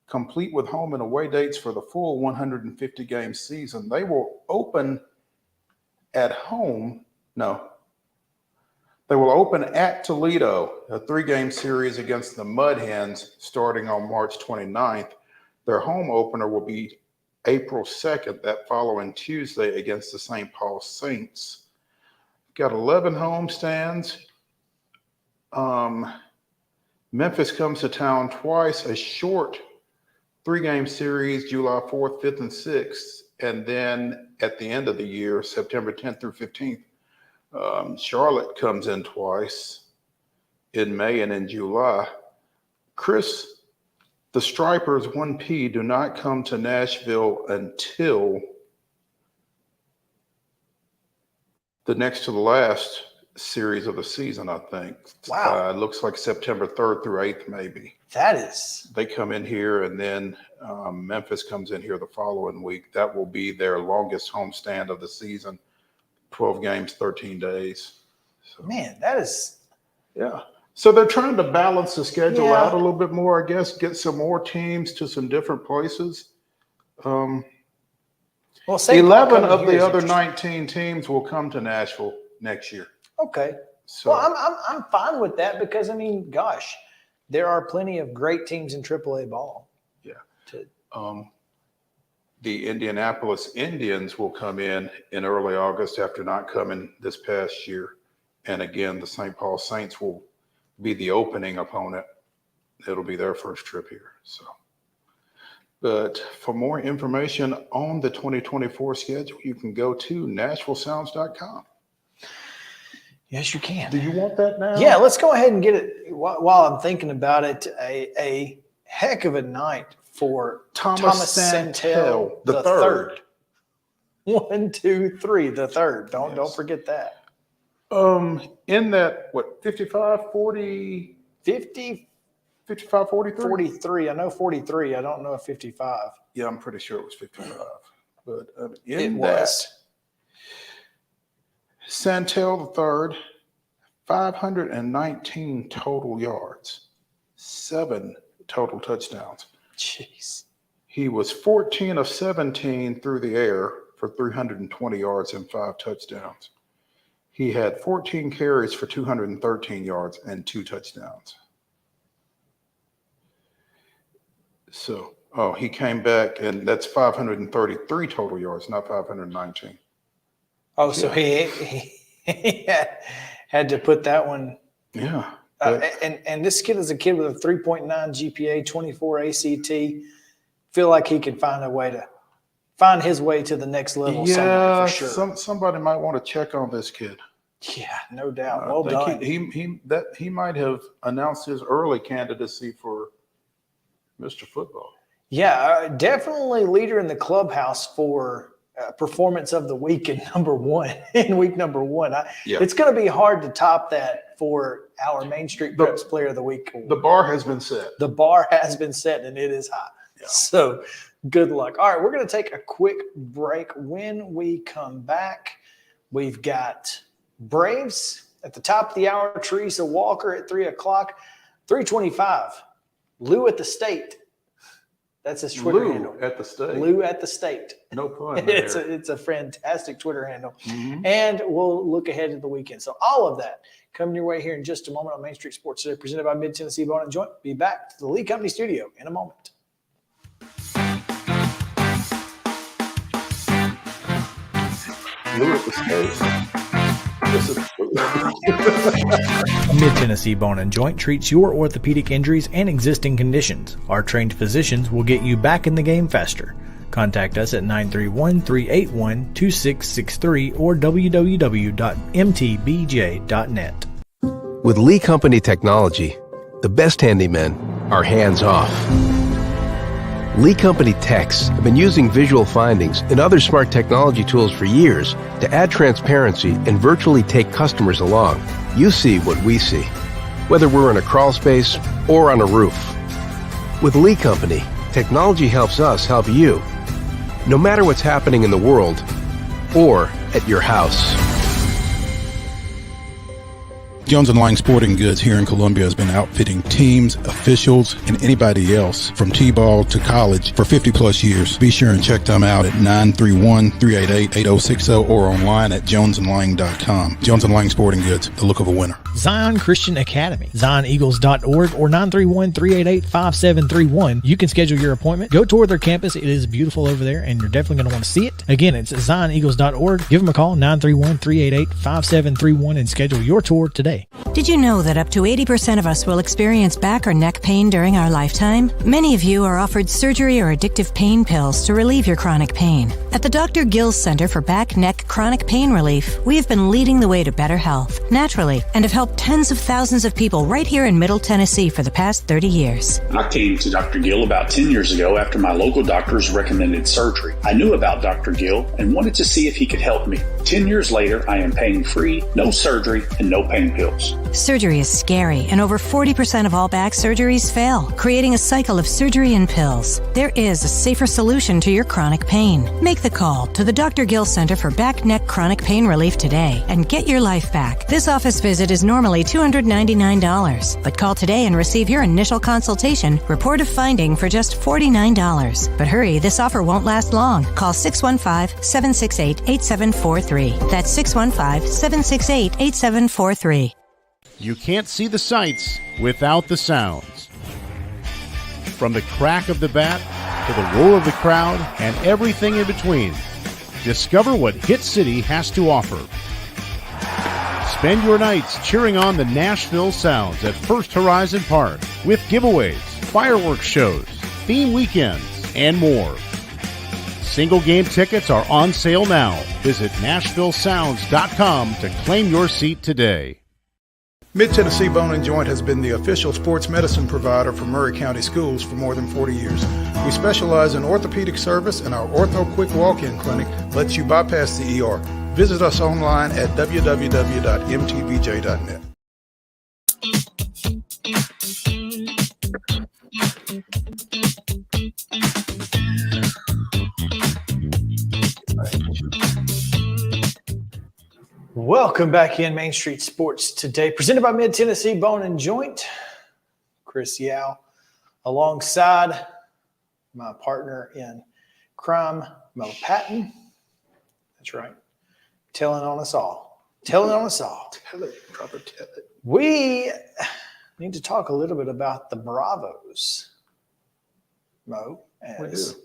C: complete with home and away dates for the full 150 game season. They will open at home. No. They will open at Toledo, a 3-game series against the Mud Hens starting on March 29th. Their home opener will be April 2nd, that following Tuesday, against the St. Paul Saints. Got 11 homestands. Memphis comes to town twice, a short 3-game series, July 4th, 5th, and 6th. And then at the end of the year, September 10th through 15th, Charlotte comes in twice in May and in July. Chris, the Stripers 1P do not come to Nashville until the next to the last series of the season, I think.
B: Wow.
C: It looks like September 3rd through 8th, maybe.
B: They
C: come in here, and then Memphis comes in here the following week. That will be their longest homestand of the season. 12 games, 13 days. So,
B: man, that is.
C: Yeah. So they're trying to balance the schedule out a little bit more, I guess, get some more teams to some different places. 11 of the other 19 teams will come to Nashville next year.
B: Okay.
C: So,
B: well, I'm fine with that because, I mean, gosh, there are plenty of great teams in AAA ball.
C: Yeah. The Indianapolis Indians will come in early August after not coming this past year. And again, the St. Paul Saints will be the opening opponent. It'll be their first trip here. So, but for more information on the 2024 schedule, you can go to NashvilleSounds.com.
B: Yes, you can.
C: Do you want that now?
B: Yeah, let's go ahead and get it while I'm thinking about it. A heck of a night for Thomas Santel the third. 1, 2, 3, the third. Don't forget that.
C: In that, 55, 40,
B: 50,
C: 55, 43?
B: 43. I know 43. I don't know if 55.
C: Yeah, I'm pretty sure it was 55. But
B: it was.
C: Santel the third, 519 total yards, 7 total touchdowns.
B: Jeez.
C: He was 14 of 17 through the air for 320 yards and 5 touchdowns. He had 14 carries for 213 yards and 2 touchdowns. So, he came back, and that's 533 total yards, not 519.
B: Oh, so he had to put that one.
C: Yeah.
B: And this kid is a kid with a 3.9 GPA, 24 ACT. Feel like he could find his way to the next level.
C: Yeah,
B: for sure.
C: Somebody might want to check on this kid.
B: Yeah, no doubt. Well done.
C: He might have announced his early candidacy for Mr. Football.
B: Yeah, definitely leader in the clubhouse for performance of the week in week number one. It's going to be hard to top that for our Main Street Preps Player of the Week.
C: The bar has been set.
B: The bar has been set, and it is high. Yeah. So good luck. All right, we're going to take a quick break. When we come back, we've got Braves At the top of the hour, Teresa Walker at 3 o'clock. 3:25, Lou at the State. That's his Twitter
C: Lou
B: handle.
C: at the State.
B: Lou at the State.
C: No pun.
B: It's a fantastic Twitter handle. And we'll look ahead to the weekend. So all of that coming your way here in just a moment on Main Street Sports Today, presented by Mid-Tennessee Bone and Joint. Be back to the Lee Company studio in a moment.
C: Lou at the State.
B: Mid-Tennessee Bone and Joint treats your orthopedic injuries and existing conditions. Our trained physicians will get you back in the game faster. Contact us at 931-381-2663 or www.mtbj.net.
E: With Lee Company technology, the best handymen are hands-off. Lee Company techs have been using visual findings and other smart technology tools for years to add transparency and virtually take customers along. You see what we see, whether we're in a crawl space or on a roof. With Lee Company, technology helps us help you, no matter what's happening in the world or at your house.
I: Jones & Lang Sporting Goods here in Columbia has been outfitting teams, officials, and anybody else from T-ball to college for 50 plus years. Be sure and check them out at 931-388-8060 or online at jonesandlang.com. Jones & Lang Sporting Goods, the look of a winner.
B: Zion Christian Academy, zioneagles.org or 931-388-5731. You can schedule your appointment. Go tour their campus. It is beautiful over there, and you're definitely going to want to see it. Again, it's zioneagles.org. Give them a call, 931-388-5731, and schedule your tour today.
J: Did you know that up to 80% of us will experience back or neck pain during our lifetime? Many of you are offered surgery or addictive pain pills to relieve your chronic pain. At the Dr. Gill's Center for Back, Neck, Chronic Pain Relief, we have been leading the way to better health, naturally, and have helped tens of thousands of people right here in Middle Tennessee for the past 30 years.
K: I came to Dr. Gill about 10 years ago after my local doctors recommended surgery. I knew about Dr. Gill and wanted to see if he could help me. 10 years later, I am pain-free, no surgery, and no pain pills.
J: Surgery is scary, and over 40% of all back surgeries fail, creating a cycle of surgery and pills. There is a safer solution to your chronic pain. Make the call to the Dr. Gill Center for Back, Neck, Chronic Pain Relief today and get your life back. This office visit is normally $299, but call today and receive your initial consultation, report of finding for just $49. But hurry, this offer won't last long. Call 615-768-8743. That's 615-768-8743.
F: You can't see the sights without the sounds. From the crack of the bat to the roar of the crowd and everything in between, discover what Hit City has to offer. Spend your nights cheering on the Nashville Sounds at First Horizon Park with giveaways, fireworks shows, theme weekends, and more. Single game tickets are on sale now. Visit NashvilleSounds.com to claim your seat today.
C: Mid-Tennessee Bone and Joint has been the official sports medicine provider for Murray County Schools for more than 40 years. We specialize in orthopedic service, and our Ortho Quick Walk-In Clinic lets you bypass the ER. Visit us online at www.mtbj.net.
B: Welcome back in Main Street Sports Today, presented by Mid-Tennessee Bone and Joint. Chris Yao, alongside my partner in crime, Mo Patton. That's right. Telling on us all. Telling on us all.
C: Tell it, brother, tell it.
B: We need to talk a little bit about the Bravos, Mo. As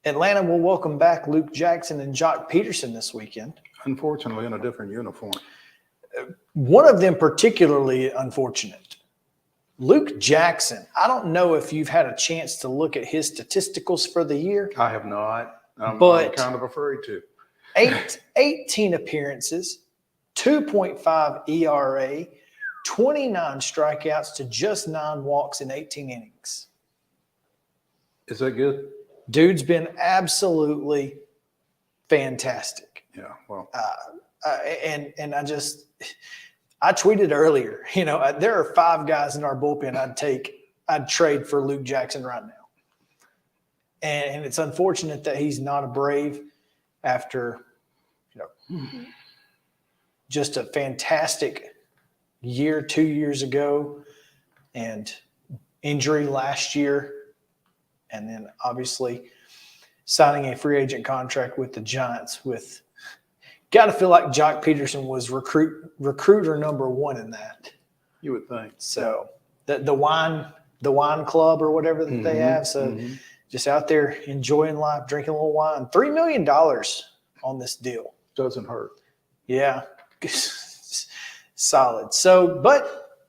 B: Atlanta will welcome back Luke Jackson and Jock Peterson this weekend.
C: Unfortunately, in a different uniform.
B: One of them particularly unfortunate. Luke Jackson, I don't know if you've had a chance to look at his statisticals for the year.
C: I have not. I'm kind of afraid to.
B: 18 appearances, 2.5 ERA, 29 strikeouts to just 9 walks in 18 innings.
C: Is that good?
B: Dude's been absolutely fantastic.
C: Yeah, well.
B: And I tweeted earlier, there are 5 guys in our bullpen I'd trade for Luke Jackson right now. And it's unfortunate that he's not a Brave after, just a fantastic year 2 years ago, and injury last year, and then obviously signing a free agent contract with the Giants. With got to feel like Jock Peterson was recruiter number one in that.
C: You would think.
B: So the wine club or whatever that they have. So just out there enjoying life, drinking a little wine. $3 million on this deal.
C: Doesn't hurt.
B: Yeah. Solid. So, but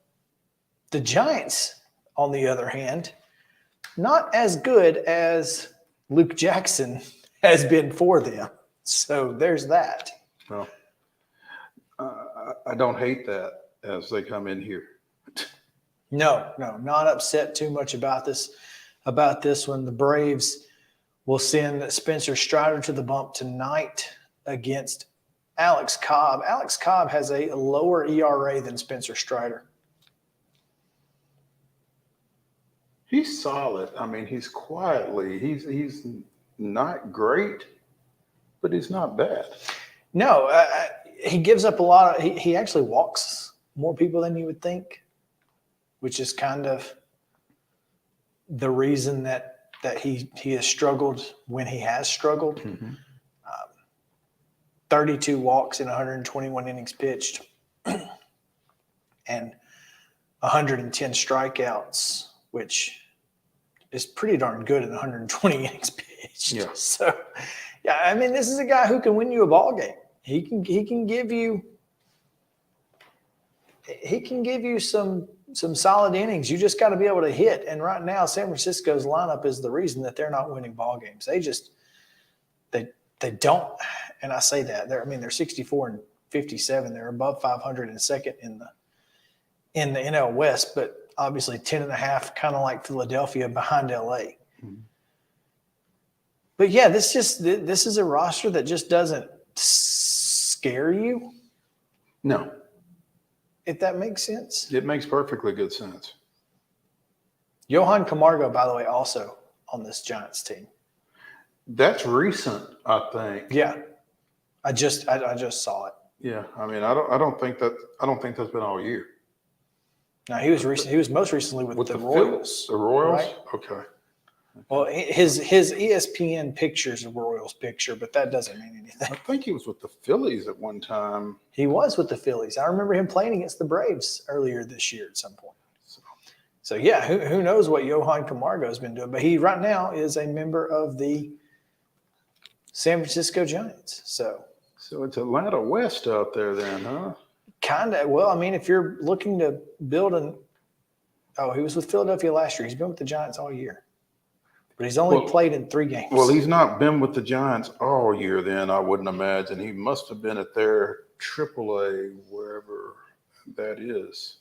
B: the Giants, on the other hand, not as good as Luke Jackson has been for them. So there's that.
C: Well, I don't hate that as they come in here.
B: No, not upset too much about this one. The Braves will send Spencer Strider to the bump tonight against Alex Cobb. Alex Cobb has a lower ERA than Spencer Strider.
C: He's solid. I mean, he's he's not great, but he's not bad.
B: No, he gives up a lot of. He actually walks more people than you would think, which is kind of the reason that he has struggled when he has struggled. 32 walks in 121 innings pitched, and 110 strikeouts, which is pretty darn good in 120 innings pitched.
C: Yeah.
B: So, yeah, I mean, this is a guy who can win you a ball game. He can give you some solid innings. You just got to be able to hit. And right now, San Francisco's lineup is the reason that they're not winning ball games. They don't. And I say that they're 64 and 57. They're above 500 and second in the NL West, but obviously 10.5, kind of like Philadelphia behind LA. But yeah, this is a roster that just doesn't scare you.
C: No.
B: If that makes sense.
C: It makes perfectly good sense.
B: Johan Camargo, by the way, also on this Giants team.
C: That's recent, I think.
B: Yeah. I just saw it.
C: Yeah. I mean, I don't think that's been all year.
B: No, he was most recently with the Royals.
C: The Royals?
B: Right?
C: Okay.
B: Well, his ESPN picture's a Royals picture, but that doesn't mean anything.
C: I think he was with the Phillies at one time.
B: He was with the Phillies. I remember him playing against the Braves earlier this year at some point. So yeah, who knows what Johan Camargo has been doing? But he right now is a member of the San Francisco Giants. So
C: it's Atlanta West out there then, huh?
B: Kind of. Well, I mean, if you're looking to build he was with Philadelphia last year. He's been with the Giants all year. But he's only played in 3 games.
C: Well, he's not been with the Giants all year then, I wouldn't imagine. He must have been at their AAA, wherever that is.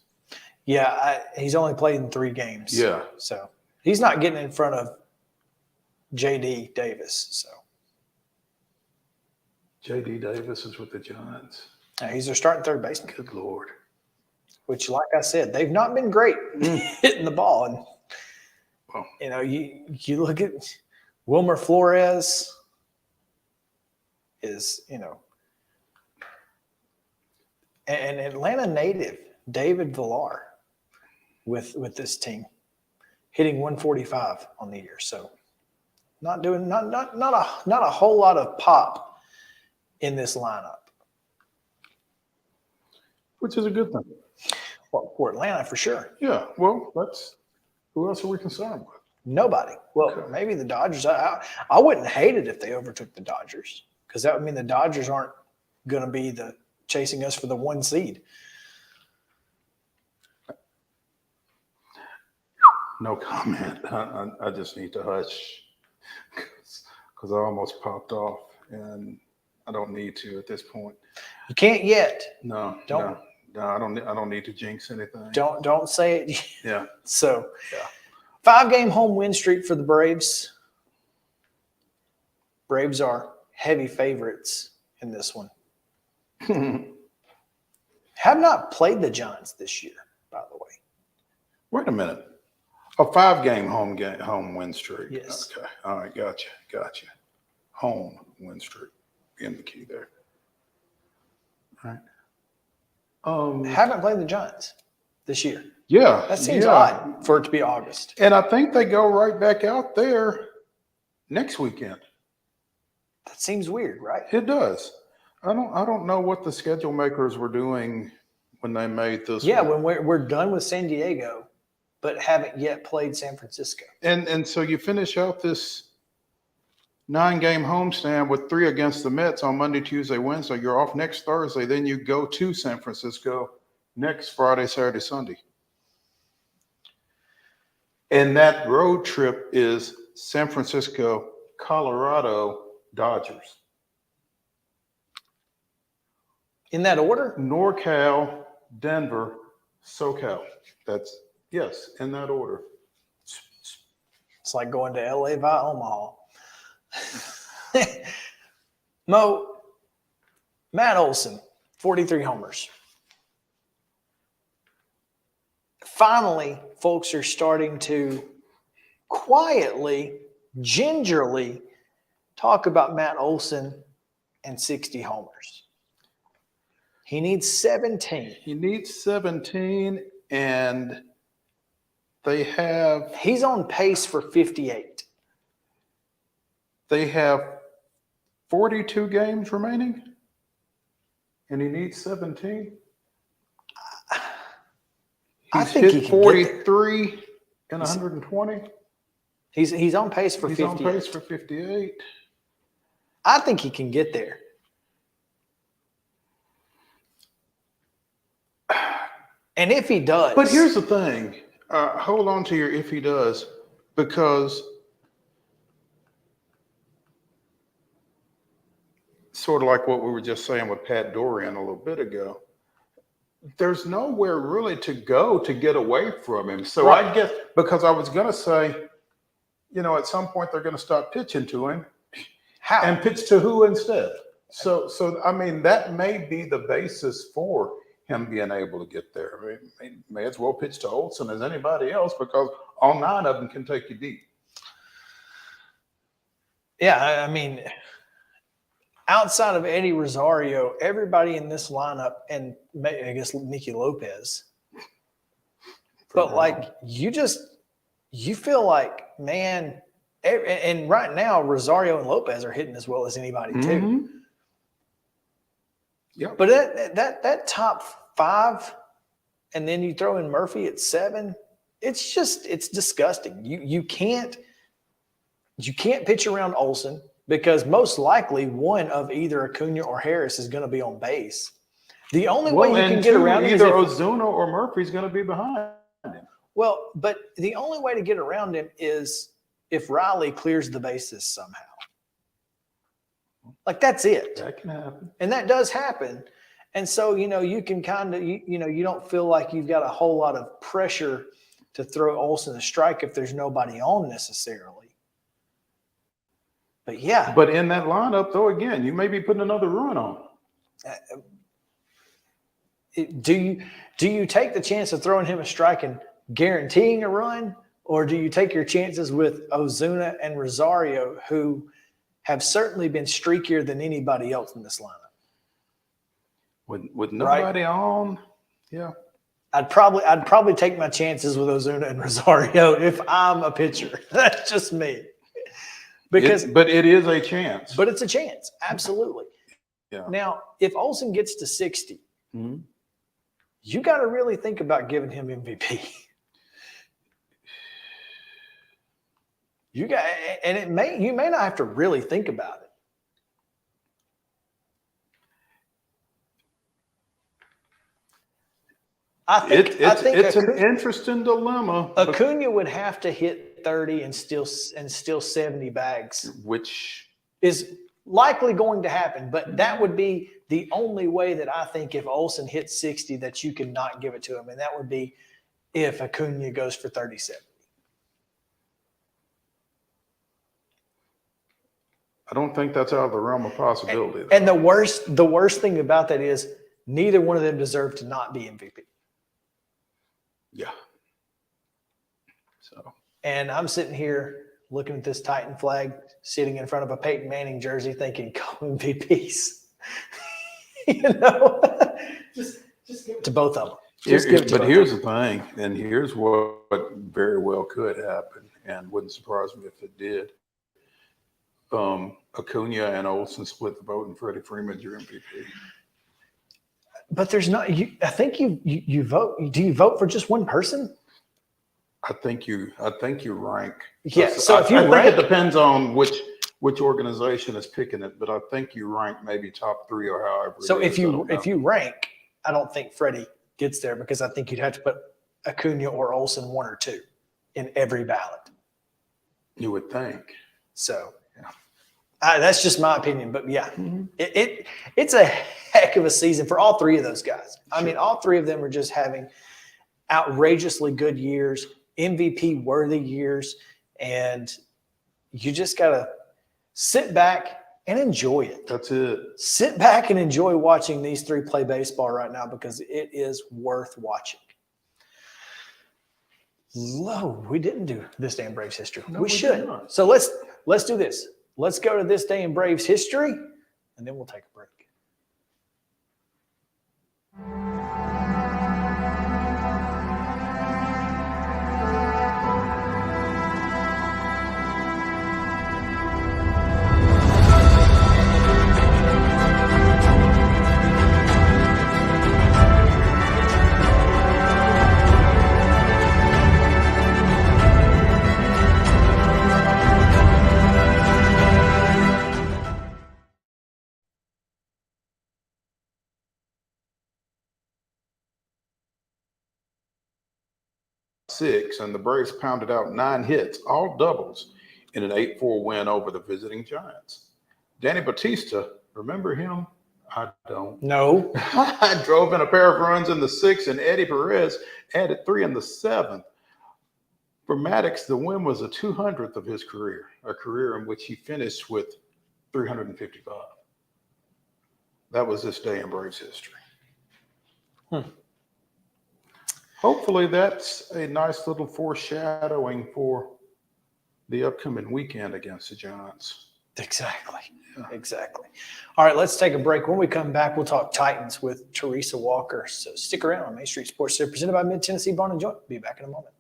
B: Yeah, he's only played in 3 games.
C: Yeah.
B: So he's not getting in front of J.D. Davis. So
C: J.D. Davis is with the Giants.
B: He's their starting third baseman.
C: Good Lord.
B: Which, like I said, they've not been great hitting the ball. And you look at Wilmer Flores is, an Atlanta native, David Villar, with this team, hitting 145 on the year. So not a whole lot of pop in this lineup.
C: Which is a good thing.
B: Well, for Atlanta, for sure.
C: Yeah, well, who else are we concerned with?
B: Nobody. Well, maybe the Dodgers. I wouldn't hate it if they overtook the Dodgers, because that would mean the Dodgers aren't going to be chasing us for the 1 seed.
C: No comment. I just need to hush because I almost popped off, and I don't need to at this point.
B: You can't yet.
C: No, I don't need to jinx anything.
B: Don't say it.
C: Yeah.
B: So, 5-game home win streak for the Braves. Braves are heavy favorites in this one. Have not played the Giants this year, by the way.
C: Wait a minute. A 5-game home win streak.
B: Yes.
C: Okay. All right. Gotcha. Home win streak. In the key there. All right.
B: Haven't played the Giants this year.
C: Yeah.
B: That seems odd for it to be August.
C: And I think they go right back out there next weekend.
B: That seems weird, right?
C: It does. I don't know what the schedule makers were doing when they made this.
B: Yeah, when we're done with San Diego, but haven't yet played San Francisco.
C: And so you finish out this 9-game homestand with 3 against the Mets on Monday, Tuesday, Wednesday. You're off next Thursday. Then you go to San Francisco next Friday, Saturday, Sunday. And that road trip is San Francisco, Colorado, Dodgers.
B: In that order?
C: NorCal, Denver, SoCal. That's, yes, in that order.
B: It's like going to LA via Omaha. Mo, Matt Olson, 43 homers. Finally, folks are starting to quietly, gingerly talk about Matt Olson and 60 homers. He needs 17.
C: He needs 17, and they have...
B: He's on pace for 58.
C: They have 42 games remaining, and he needs 17.
B: I think he can
C: 43 and 120.
B: He's on pace for 58.
C: He's on pace for 58.
B: I think he can get there. And if he does.
C: But here's the thing. Hold on to your if he does, because sort of like what we were just saying with Pat DORRIAN a little bit ago, there's nowhere really to go to get away from him. So
B: right.
C: I guess, because I was going to say, at some point they're going to stop pitching to him.
B: How?
C: And pitch to who instead? So I mean, that may be the basis for him being able to get there. I mean, may as well pitch to Olson as anybody else, because all 9 of them can take you deep.
B: Yeah, I mean, outside of Eddie Rosario, everybody in this lineup, and I guess Nicky Lopez, but like you feel like, man, and right now Rosario and Lopez are hitting as well as anybody too.
C: Mm-hmm. Yeah,
B: but that top 5, and then you throw in Murphy at 7. It's disgusting. You can't pitch around Olson, because most likely one of either Acuna or Harris is going to be on base. The only way you can get around him is
C: either Ozuna or Murphy's going to be behind him.
B: Well, but the only way to get around him is if Riley clears the bases somehow. Like, that's it.
C: That can happen.
B: And that does happen. And so, you can kind of, you don't feel like you've got a whole lot of pressure to throw Olson a strike if there's nobody on necessarily. But yeah.
C: But in that lineup, though, again, you may be putting another run on.
B: Do you take the chance of throwing him a strike and guaranteeing a run, or do you take your chances with Ozuna and Rosario, who have certainly been streakier than anybody else in this lineup?
C: With nobody on, yeah.
B: I'd probably take my chances with Ozuna and Rosario if I'm a pitcher. That's just me.
C: But it is a chance.
B: But it's a chance, absolutely.
C: Yeah.
B: Now, if Olson gets to 60, you got to really think about giving him MVP. You may not have to really think about it. I think
C: it's an interesting dilemma.
B: Acuna would have to hit 30 and still 70 bags,
C: which
B: is likely going to happen. But that would be the only way that I think, if Olson hits 60, that you can not give it to him, and that would be if Acuna goes for 37.
C: I don't think that's out of the realm of possibility.
B: And the worst thing about that is neither one of them deserve to not be MVP.
C: Yeah. So.
B: And I'm sitting here looking at this Titan flag, sitting in front of a Peyton Manning jersey, thinking, "Go MVPs." Just give it to both of them.
C: But here's the thing, and here's what very well could happen, and wouldn't surprise me if it did. Acuna and Olsen split the vote, and Freddie Freeman's your MVP.
B: But there's not. I think you vote. Do you vote for just one person?
C: I think you rank.
B: Yeah. So if you
C: I
B: rank,
C: think it depends on which organization is picking it, but I think you rank maybe top 3 or however.
B: So if you rank, I don't think Freddie gets there because I think you'd have to put Acuna or Olsen 1 or 2 in every ballot.
C: You would think.
B: So that's just my opinion, but yeah, it's a heck of a season for all 3 of those guys. I mean, all 3 of them are just having outrageously good years, MVP worthy years, and you just got to sit back and enjoy it.
C: That's it.
B: Sit back and enjoy watching these 3 play baseball right now because it is worth watching. We didn't do this day in Braves history. No, we should. Not. So let's do this. Let's go to this day in Braves history, and then we'll take a break.
C: Six, and the Braves pounded out 9 hits, all doubles, in an 8-4 win over the visiting Giants. Danny Batista, remember him? I don't.
B: No.
C: I drove in a pair of runs in the 6th, and Eddie Perez added 3 in the 7th. For Maddox, the win was a 200th of his career, a career in which he finished with 355. That was this day in Braves history. Hopefully that's a nice little foreshadowing for the upcoming weekend against the Giants.
B: Exactly. Yeah. Exactly. All right, let's take a break. When we come back, we'll talk Titans with Teresa Walker. So stick around on Main Street Sports Center, presented by Mid-Tennessee Bone and Joint. Be back in a moment.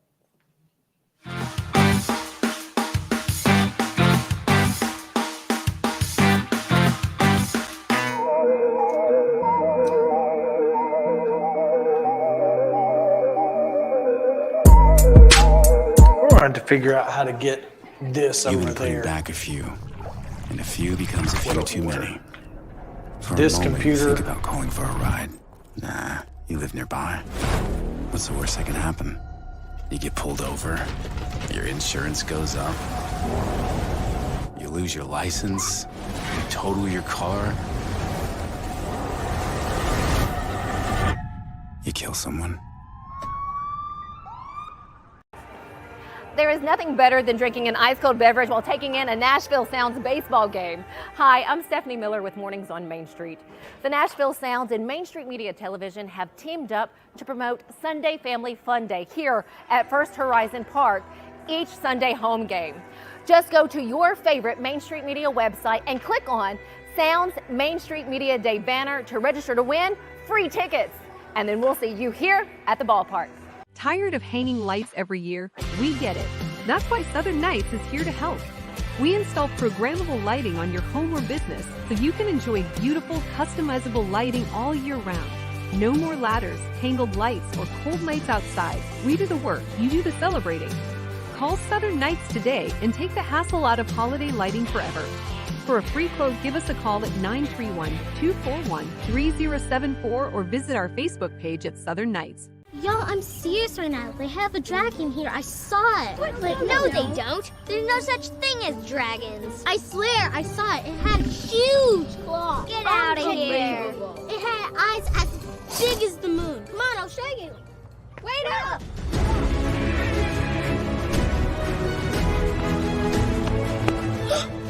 B: To figure out how to get this over there.
L: Back a few, and a few becomes a few too many. For
B: this
L: a moment,
B: computer.
L: You think about calling for a ride. Nah, you live nearby. What's the worst that can happen? You get pulled over, your insurance goes up, you lose your license, you total your car, you kill someone.
M: There is nothing better than drinking an ice-cold beverage while taking in a Nashville Sounds baseball game. Hi, I'm Stephanie Miller with Mornings on Main Street. The Nashville Sounds and Main Street Media Television have teamed up to promote Sunday Family Fun Day here at First Horizon Park, each Sunday home game. Just go to your favorite Main Street Media website and click on Sounds Main Street Media Day banner to register to win free tickets. And then we'll see you here at the ballpark.
N: Tired of hanging lights every year? We get it. That's why Southern Nights is here to help. We install programmable lighting on your home or business so you can enjoy beautiful, customizable lighting all year round. No more ladders, tangled lights, or cold nights outside. We do the work, you do the celebrating. Call Southern Nights today and take the hassle out of holiday lighting forever. For a free quote, give us a call at 931-241-3074 or visit our Facebook page at Southern Nights.
O: Y'all, I'm serious right now. They have a dragon here. I saw it. But no, they don't. There's no such thing as dragons. I swear, I saw it. It had huge claws. Get out of here. It had eyes as big as the moon. Come on, I'll show you. Wait up.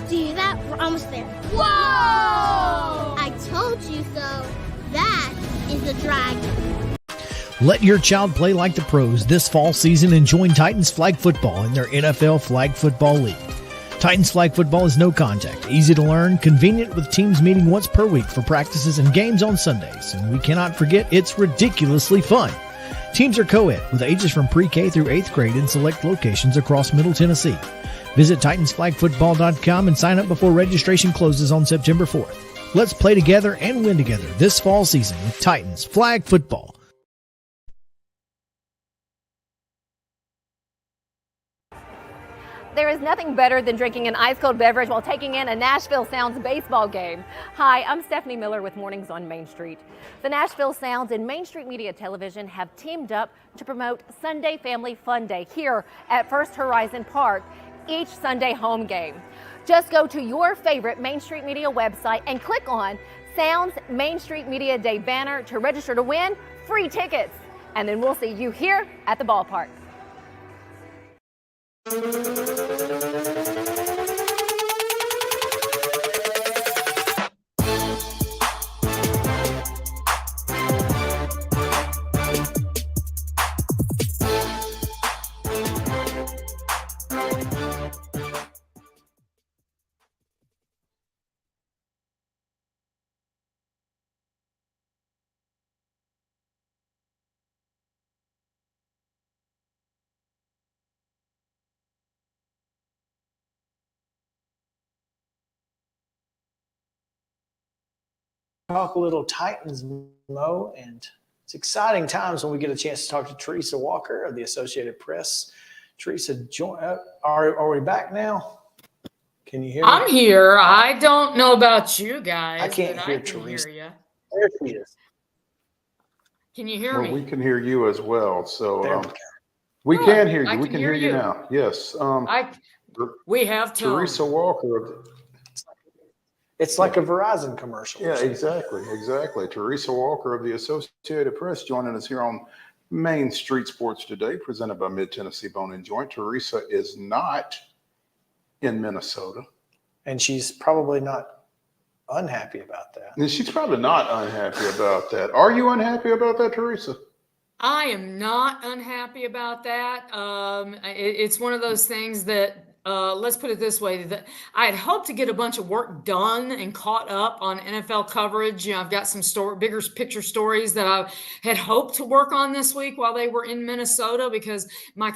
O: Do you hear that? We're almost there. Whoa! I told you so. That is a dragon.
P: Let your child play like the pros this fall season and join Titans Flag Football in their NFL Flag Football League. Titans flag football is no contact, easy to learn, convenient with teams meeting once per week for practices and games on Sundays. And we cannot forget it's ridiculously fun. Teams are co-ed with ages from pre-K through 8th grade in select locations across Middle Tennessee. Visit TitansFlagFootball.com and sign up before registration closes on September 4th. Let's play together and win together this fall season with Titans Flag Football.
M: There is nothing better than drinking an ice-cold beverage while taking in a Nashville Sounds baseball game. Hi, I'm Stephanie Miller with Mornings on Main Street. The Nashville Sounds and Main Street Media Television have teamed up to promote Sunday Family Fun Day here at First Horizon Park each Sunday home game. Just go to your favorite Main Street Media website and click on Sounds Main Street Media Day banner to register to win free tickets. And then we'll see you here at the ballpark.
B: Talk a little Titans, Mo, and it's exciting times when we get a chance to talk to Teresa Walker of the Associated Press. Teresa, are we back now? Can you hear me?
Q: I'm here. I don't know about you guys.
B: I can't
Q: but
B: hear
Q: I can
B: Teresa.
Q: Hear you.
B: There she is.
Q: Can you hear me?
C: We can hear you as well. So
B: we
C: can hear you.
Q: I
C: We can hear you now. Yes.
Q: We have
C: Teresa Walker.
B: It's like a Verizon commercial.
C: Yeah, exactly. Teresa Walker of the Associated Press joining us here on Main Street Sports Today, presented by Mid-Tennessee Bone and Joint. Teresa is not in Minnesota.
B: And she's probably not unhappy about that.
C: And she's probably not unhappy about that. Are you unhappy about that, Teresa?
Q: I am not unhappy about that. It's one of those things that, let's put it this way, that I had hoped to get a bunch of work done and caught up on NFL coverage. I've got some bigger picture stories that I had hoped to work on this week while they were in Minnesota, because my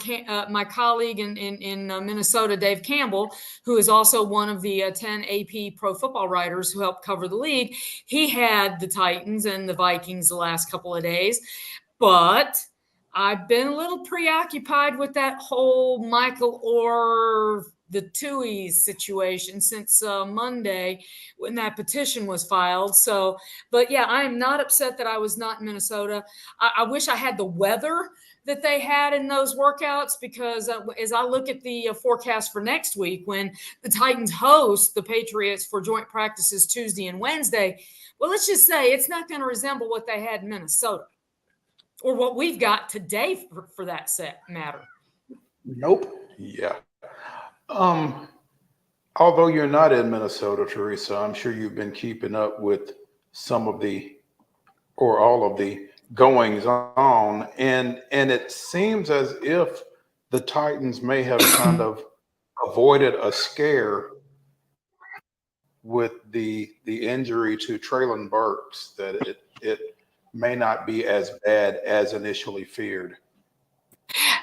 Q: colleague in Minnesota, Dave Campbell, who is also one of the 10 AP Pro Football writers who helped cover the league, he had the Titans and the Vikings the last couple of days. But I've been a little preoccupied with that whole Michael Orr, the Tuohy situation since Monday when that petition was filed. So, but yeah, I am not upset that I was not in Minnesota. I wish I had the weather that they had in those workouts, because as I look at the forecast for next week, when the Titans host the Patriots for joint practices Tuesday and Wednesday, well, let's just say it's not going to resemble what they had in Minnesota. Or what we've got today, for that matter.
B: Nope.
C: Yeah. Although you're not in Minnesota, Teresa, I'm sure you've been keeping up with some of or all of the goings on, and it seems as if the Titans may have kind of avoided a scare with the injury to Traylon Burks, that it may not be as bad as initially feared.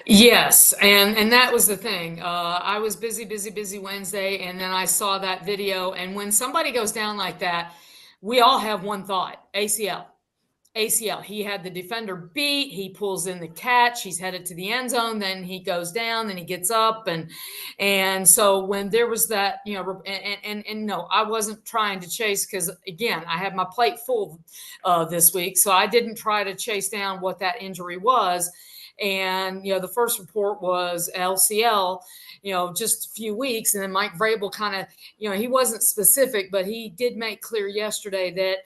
Q: Yes, and that was the thing. I was busy Wednesday, and then I saw that video. And when somebody goes down like that, we all have one thought: ACL. He had the defender beat. He pulls in the catch. He's headed to the end zone. Then he goes down. Then he gets up. And so when there was that, and no, I wasn't trying to chase, because again, I had my plate full this week. So I didn't try to chase down what that injury was. And, the first report was LCL, just a few weeks. And then Mike Vrabel kind of, he wasn't specific, but he did make clear yesterday that,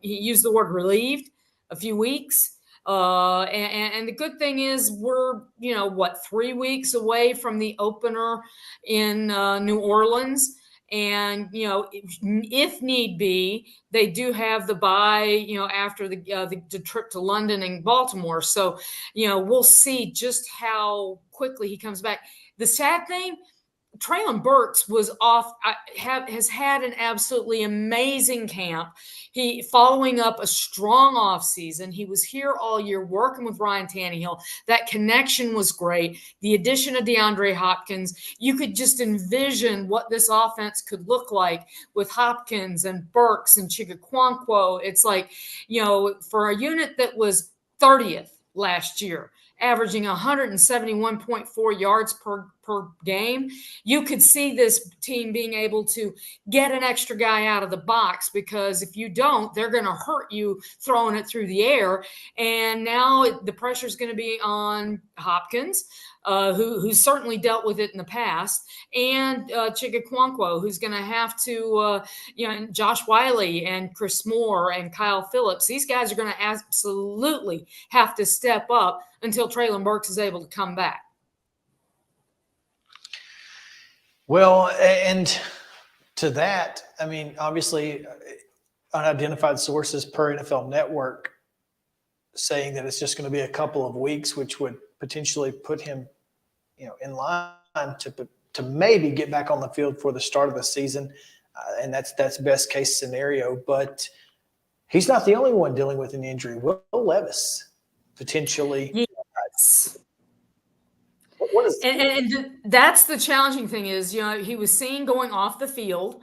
Q: he used the word relieved, a few weeks. And the good thing is we're, 3 weeks away from the opener in New Orleans. And, if need be, they do have the bye, after the trip to London and Baltimore. So, we'll see just how quickly he comes back. The sad thing, Traylon Burks was has had an absolutely amazing camp. He following up a strong offseason. He was here all year working with Ryan Tannehill. That connection was great. The addition of DeAndre Hopkins, you could just envision what this offense could look like with Hopkins and Burks and Chigaquanquo. It's like, for a unit that was 30th last year, averaging 171.4 yards per game, you could see this team being able to get an extra guy out of the box, because if you don't, they're going to hurt you throwing it through the air. And now the pressure is going to be on Hopkins, who's certainly dealt with it in the past, and Chigaquanquo, who's going to have to, and Josh Wiley and Chris Moore and Kyle Phillips. These guys are going to absolutely have to step up until Traylon Burks is able to come back.
B: Well, and to that, I mean, obviously, unidentified sources per NFL Network saying that it's just going to be a couple of weeks, which would potentially put him, in line to maybe get back on the field for the start of the season, and that's best case scenario. But he's not the only one dealing with an injury. Will Levis potentially.
Q: Yes.
B: What is
Q: and that's the challenging thing is, he was seen going off the field,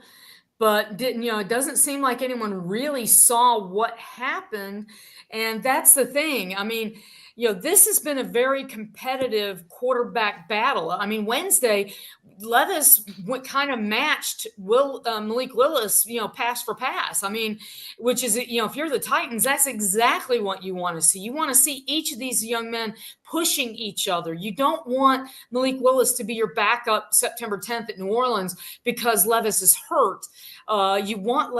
Q: but didn't, it doesn't seem like anyone really saw what happened. And that's the thing. I mean, this has been a very competitive quarterback battle. I mean, Wednesday, Levis kind of matched Malik Willis, pass for pass. I mean, which is, if you're the Titans, that's exactly what you want to see. You want to see each of these young men pushing each other. You don't want Malik Willis to be your backup September 10th at New Orleans because Levis is hurt. You want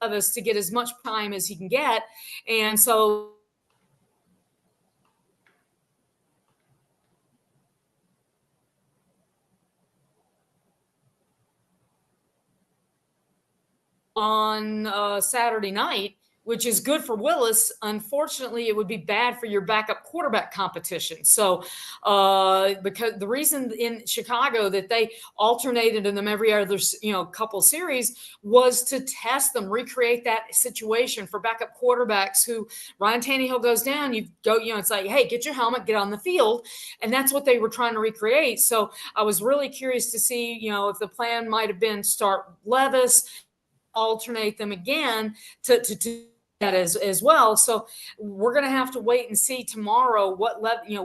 Q: Levis to get as much time as he can get. And so on Saturday night, which is good for Willis. Unfortunately, it would be bad for your backup quarterback competition. So because the reason in Chicago that they alternated in them every other, couple series was to test them, recreate that situation for backup quarterbacks who Ryan Tannehill goes down, you go, it's like, hey, get your helmet, get on the field. And that's what they were trying to recreate. So I was really curious to see, if the plan might have been start Levis, alternate them again to that as well. So we're going to have to wait and see tomorrow what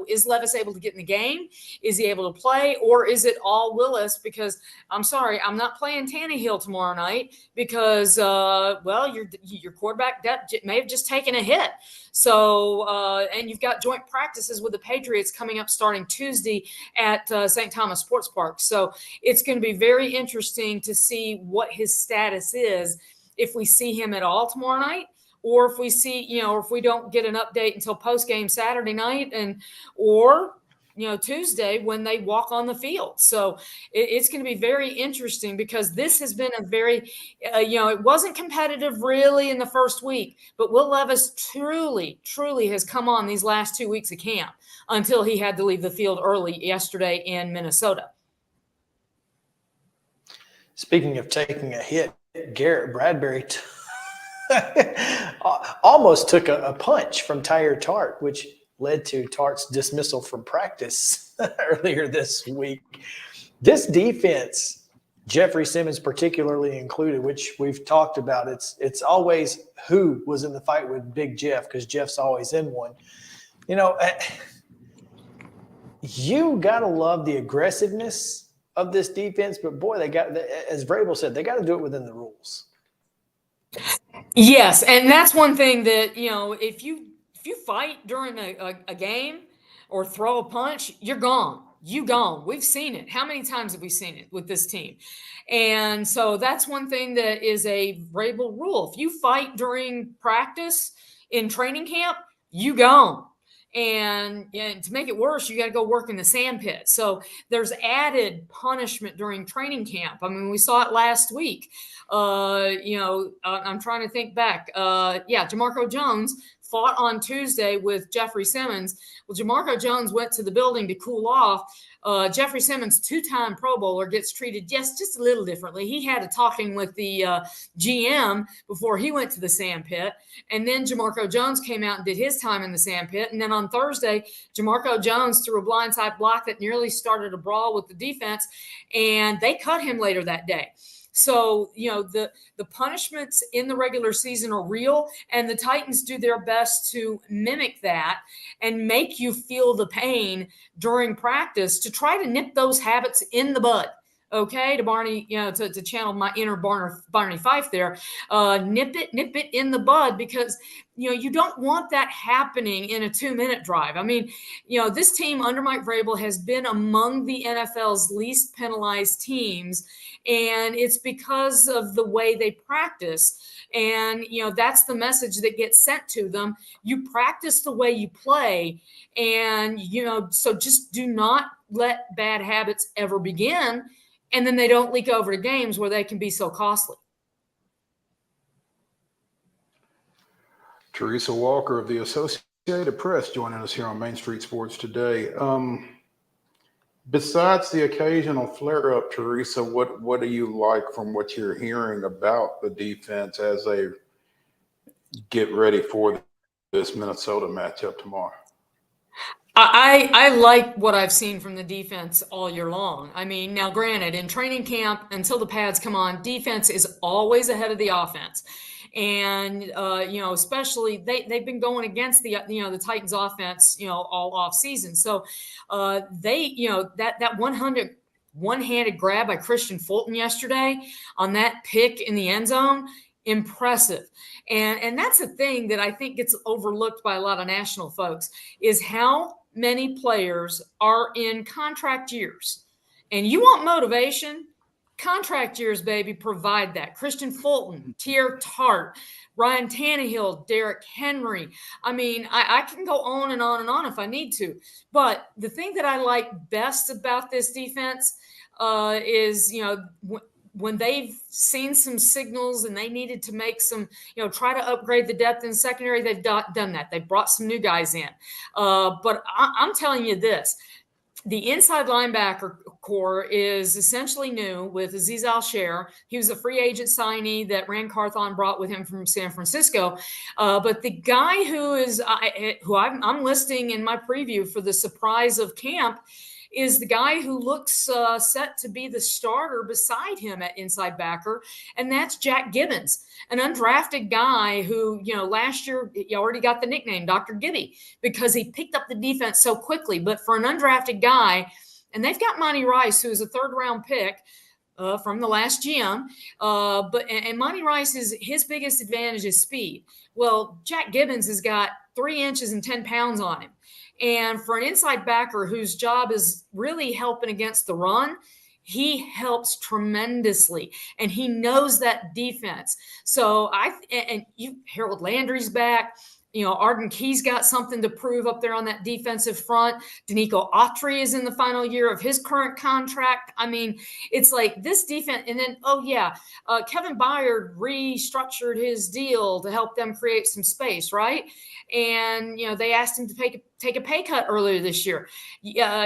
Q: is Levis able to get in the game? Is he able to play, or is it all Willis? Because I'm sorry, I'm not playing Tannehill tomorrow night because your quarterback depth may have just taken a hit. So and you've got joint practices with the Patriots coming up starting Tuesday at St. Thomas Sports Park. So it's going to be very interesting to see what his status is if we see him at all tomorrow night. Or if we see, or if we don't get an update until post-game Saturday night or Tuesday when they walk on the field. So it's going to be very interesting because this has been a very, it wasn't competitive really in the first week, but Will Levis truly has come on these last 2 weeks of camp until he had to leave the field early yesterday in Minnesota.
B: Speaking of taking a hit, Garrett Bradbury almost took a punch from Tyre Tart, which led to Tart's dismissal from practice earlier this week. This defense, Jeffrey Simmons particularly included, which we've talked about, it's always who was in the fight with Big Jeff, because Jeff's always in one. You got to love the aggressiveness of this defense, but boy, as Vrabel said, they got to do it within the rules.
Q: Yes, and that's one thing that, if you fight during a game or throw a punch, you're gone. You gone. We've seen it. How many times have we seen it with this team? And so that's one thing that is a Vrabel rule. If you fight during practice in training camp, you gone. And to make it worse, you got to go work in the sand pit. So there's added punishment during training camp. I mean, we saw it last week. I'm trying to think back. Jamarco Jones fought on Tuesday with Jeffrey Simmons. Well, Jamarco Jones went to the building to cool off. Jeffrey Simmons, 2-time Pro Bowler, gets treated just a little differently. He had a talking with the GM before he went to the sand pit. And then Jamarco Jones came out and did his time in the sand pit. And then on Thursday, Jamarco Jones threw a blindside block that nearly started a brawl with the defense, and they cut him later that day. So, the punishments in the regular season are real, and the Titans do their best to mimic that and make you feel the pain during practice to try to nip those habits in the bud. Okay, to Barney, to channel my inner Barney Fife there, nip it in the bud, because, you don't want that happening in a 2-minute drive. I mean, this team under Mike Vrabel has been among the NFL's least penalized teams, and it's because of the way they practice. And, that's the message that gets sent to them. You practice the way you play, and, so just do not let bad habits ever begin. And then they don't leak over to games where they can be so costly.
C: Teresa Walker of the Associated Press joining us here on Main Street Sports today. Besides the occasional flare-up, Teresa, what do you like from what you're hearing about the defense as they get ready for this Minnesota matchup tomorrow?
Q: I like what I've seen from the defense all year long. I mean, now granted, in training camp, until the pads come on, defense is always ahead of the offense. And, especially they've been going against the Titans offense, all off season. So that one-handed grab by Christian Fulton yesterday on that pick in the end zone, impressive. And that's a thing that I think gets overlooked by a lot of national folks, is how many players are in contract years. And you want motivation? Contract years, baby, provide that. Christian Fulton, Tier Tart, Ryan Tannehill, Derrick Henry. I mean, I can go on and on and on if I need to. But the thing that I like best about this defense is, when they've seen some signals and they needed to make some, try to upgrade the depth in the secondary, they've done that. They've brought some new guys in. But I'm telling you this, the inside linebacker core is essentially new with Azeez Al-Shaair. He was a free agent signee that Rand Carthon brought with him from San Francisco. But the guy who I'm listing in my preview for the surprise of camp is the guy who looks set to be the starter beside him at inside backer, and that's Jack Gibbons, an undrafted guy who, last year he already got the nickname Dr. Gibby because he picked up the defense so quickly. But for an undrafted guy, and they've got Monty Rice, who is a third-round pick from the last GM, and Monty Rice, his biggest advantage is speed. Well, Jack Gibbons has got 3 inches and 10 pounds on him. And for an inside backer whose job is really helping against the run, he helps tremendously, and he knows that defense. So Harold Landry's back. Arden Key's got something to prove up there on that defensive front. Danico Autry is in the final year of his current contract. I mean, it's like this defense. And then, Kevin Byard restructured his deal to help them create some space, right? And, they asked him to take a pay cut earlier this year.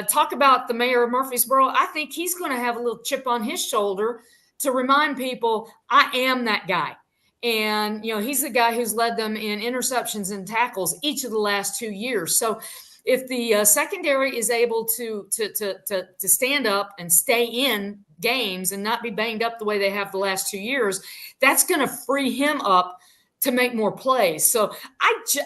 Q: Talk about the mayor of Murfreesboro. I think he's going to have a little chip on his shoulder to remind people, I am that guy. And, he's the guy who's led them in interceptions and tackles each of the last 2 years. So if the secondary is able to stand up and stay in games and not be banged up the way they have the last 2 years, that's going to free him up to make more plays. So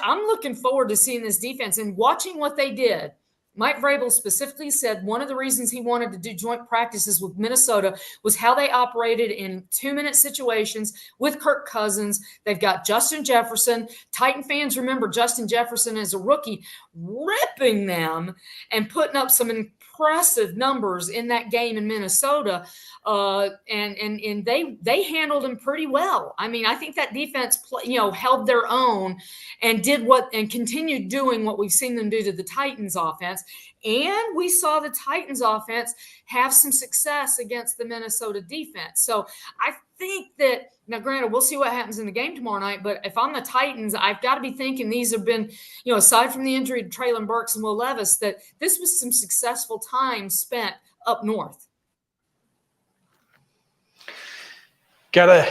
Q: I'm looking forward to seeing this defense and watching what they did. Mike Vrabel specifically said one of the reasons he wanted to do joint practices with Minnesota was how they operated in 2-minute situations with Kirk Cousins. They've got Justin Jefferson. Titan fans remember Justin Jefferson as a rookie ripping them and putting up some impressive numbers in that game in Minnesota. And they handled him pretty well. I mean, I think that defense, held their own and continued doing what we've seen them do to the Titans offense. And we saw the Titans offense have some success against the Minnesota defense. So I think that, now granted, we'll see what happens in the game tomorrow night, but if I'm the Titans, I've got to be thinking these have been, aside from the injury to Traylon Burks and Will Levis, that this was some successful time spent up north.
B: Gotta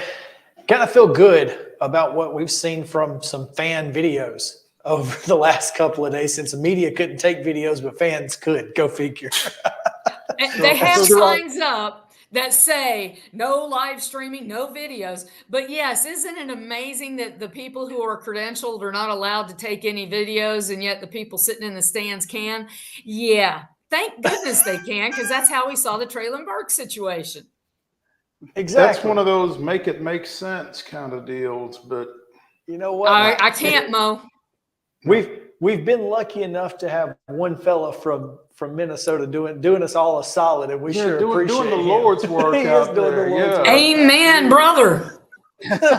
B: feel good about what we've seen from some fan videos over the last couple of days, since the media couldn't take videos, but fans could. Go figure.
Q: They have signs up that say no live streaming, no videos. But yes, isn't it amazing that the people who are credentialed are not allowed to take any videos, and yet the people sitting in the stands can? Yeah, thank goodness they can, because that's how we saw the Traylon Burks situation.
B: Exactly.
C: That's one of those make it make sense kind of deals, but
B: you know what?
Q: I can't, Mo.
B: We've been lucky enough to have one fella from Minnesota doing us all a solid, and we sure appreciate
C: doing the
B: him.
C: Lord's work out there.
Q: Amen, brother.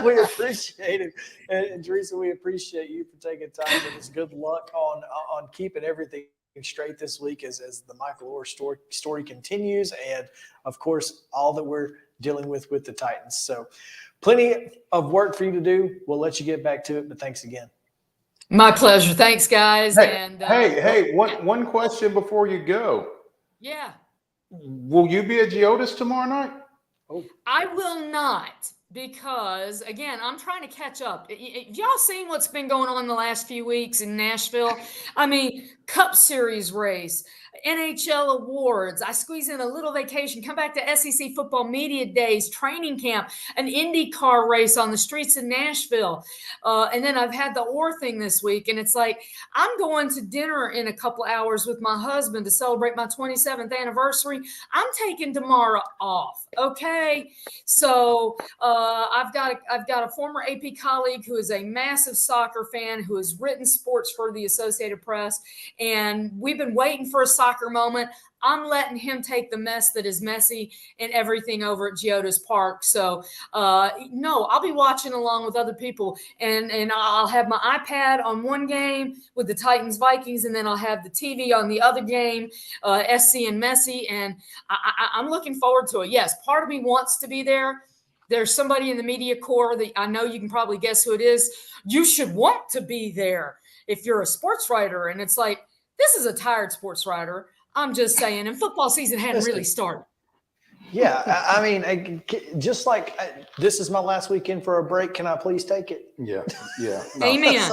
B: We appreciate it, and Teresa, we appreciate you for taking time with us. Good luck on keeping everything straight this week as the Michael Orr story continues, and of course all that we're dealing with the Titans. So plenty of work for you to do. We'll let you get back to it, but thanks again.
Q: My pleasure. Thanks, guys.
C: Hey, one question before you go.
Q: Yeah.
C: Will you be at Geodis tomorrow night?
Q: Oh. I will not, because again, I'm trying to catch up. Y'all seen what's been going on the last few weeks in Nashville? I mean, Cup Series race, NHL awards. I squeeze in a little vacation, come back to SEC football media days, training camp, an IndyCar race on the streets of Nashville. And then I've had the Orr thing this week. And it's like, I'm going to dinner in a couple hours with my husband to celebrate my 27th anniversary. I'm taking tomorrow off. Okay. So I've got a former AP colleague who is a massive soccer fan, who has written sports for the Associated Press. And we've been waiting for a soccer moment. I'm letting him take the mess that is messy and everything over at Geodis Park. So no, I'll be watching along with other people, and I'll have my iPad on one game with the Titans Vikings, and then I'll have the TV on the other game, SC and Messi, and I'm looking forward to it. Yes, part of me wants to be there. There's somebody in the media corps that I know you can probably guess who it is. You should want to be there if you're a sports writer. And it's like, this is a tired sports writer. I'm just saying, and football season hadn't really started.
B: Yeah, I mean, just like this is my last weekend for a break. Can I please take it?
C: Yeah.
Q: No. Amen.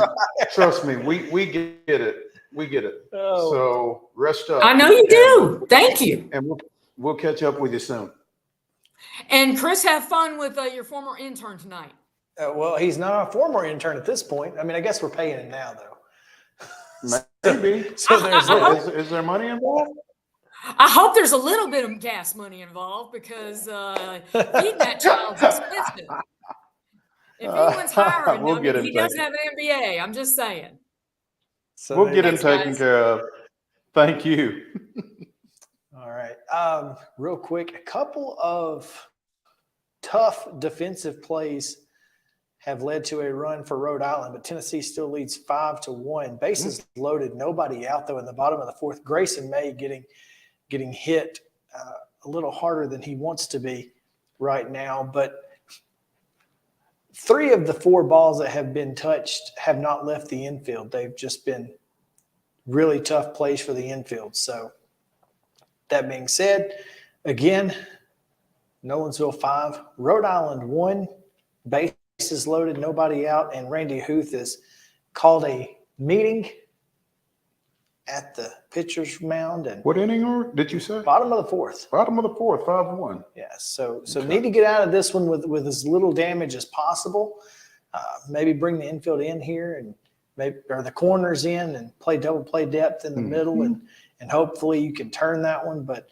C: Trust me, we get it. We get it.
B: Oh.
C: So rest up.
Q: I know you do. Thank you.
C: And we'll catch up with you soon.
Q: And Chris, have fun with your former intern tonight.
B: Well, he's not a former intern at this point. I mean, I guess we're paying him now, though.
C: Maybe.
B: So there's
C: is there money involved?
Q: I hope there's a little bit of gas money involved, because feeding that child's expensive. If anyone's hiring him, he doesn't have an MBA. I'm just saying.
B: So
C: we'll get him taken care of. Thank you.
B: All right. Real quick, a couple of tough defensive plays have led to a run for Rhode Island, but Tennessee still leads 5-1. Bases loaded, nobody out though in the bottom of the fourth. Grayson May getting hit a little harder than he wants to be right now, but 3 of the 4 balls that have been touched have not left the infield. They've just been really tough plays for the infield. So that being said, again, Nolensville 5, Rhode Island 1, bases loaded, nobody out, and Randy Huth has called a meeting at the pitcher's mound. And
C: what inning did you say?
B: Bottom of the 4th.
C: Bottom of the 4th, 5-1.
B: Yeah, so need to get out of this one with as little damage as possible. Maybe bring the infield in here, and or the corners in, and play double play depth in the middle, and hopefully you can turn that one. But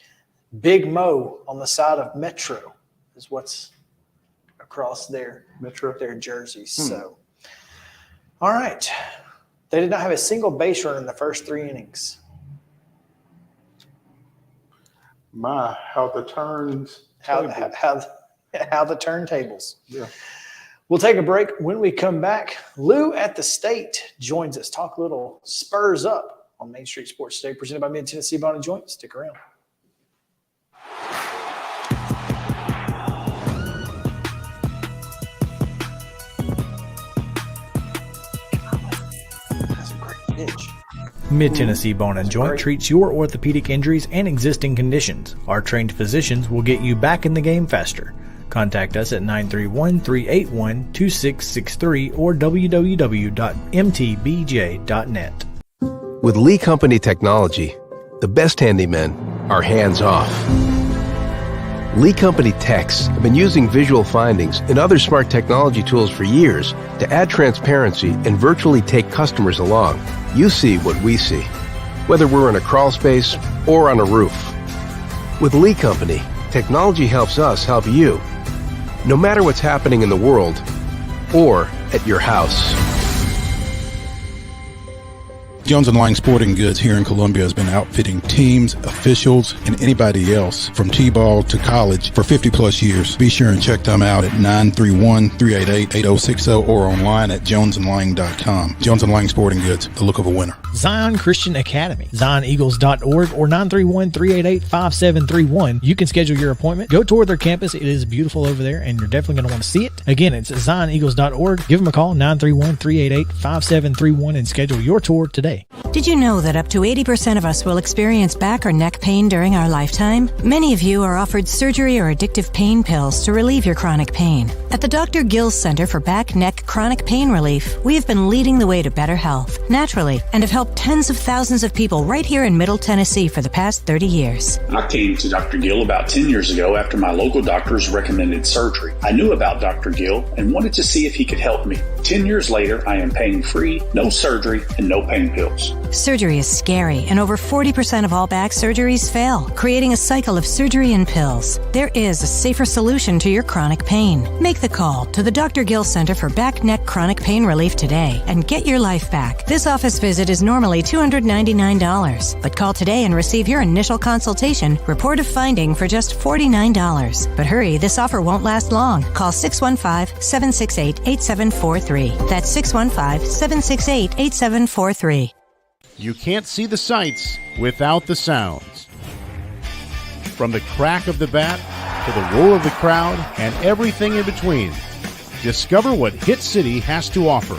B: Big Mo on the side of Metro is what's across their jerseys. So, all right. They did not have a single base runner in the first 3 innings.
C: My, how the turns.
B: How the turntables.
C: Yeah.
B: We'll take a break. When we come back, Lou at the State joins us. Talk a little Spurs up on Main Street Sports Today, presented by Mid-Tennessee Bone & Joint. Stick around. That's a great pitch. Mid-Tennessee Bone & Joint treats your orthopedic injuries and existing conditions. Our trained physicians will get you back in the game faster. Contact us at 931-381-2663 or www.mtbj.net.
E: With Lee Company technology, the best handymen are hands-off. Lee Company techs have been using visual findings and other smart technology tools for years to add transparency and virtually take customers along. You see what we see, whether we're in a crawl space or on a roof. With Lee Company, technology helps us help you, no matter what's happening in the world or at your house.
I: Jones & Lang Sporting Goods here in Columbia has been outfitting teams, officials, and anybody else from T-ball to college for 50 plus years. Be sure and check them out at 931-388-8060 or online at jonesandlang.com. Jones & Lang Sporting Goods, the look of a winner.
P: Zion Christian Academy, zioneagles.org or 931-388-5731. You can schedule your appointment. Go tour their campus. It is beautiful over there, and you're definitely going to want to see it. Again, it's zioneagles.org. Give them a call, 931-388-5731, and schedule your tour today.
J: Did you know that up to 80% of us will experience back or neck pain during our lifetime? Many of you are offered surgery or addictive pain pills to relieve your chronic pain. At the Dr. Gill Center for Back, Neck, Chronic Pain Relief, we have been leading the way to better health, naturally, and have helped tens of thousands of people right here in Middle Tennessee for the past 30 years.
K: I came to Dr. Gill about 10 years ago after my local doctors recommended surgery. I knew about Dr. Gill and wanted to see if he could help me. 10 years later, I am pain free, no surgery, and no pain pills.
J: Surgery is scary, and over 40% of all back surgeries fail, creating a cycle of surgery and pills. There is a safer solution to your chronic pain. Make the call to the Dr. Gill Center for Back, Neck, Chronic Pain Relief today and get your life back. This office visit is normally $299, but call today and receive your initial consultation, report of finding for just $49. But hurry, this offer won't last long. Call 615-768-8743. That's 615-768-8743.
F: You can't see the sights without the sounds. From the crack of the bat to the roar of the crowd and everything in between, discover what Hit City has to offer.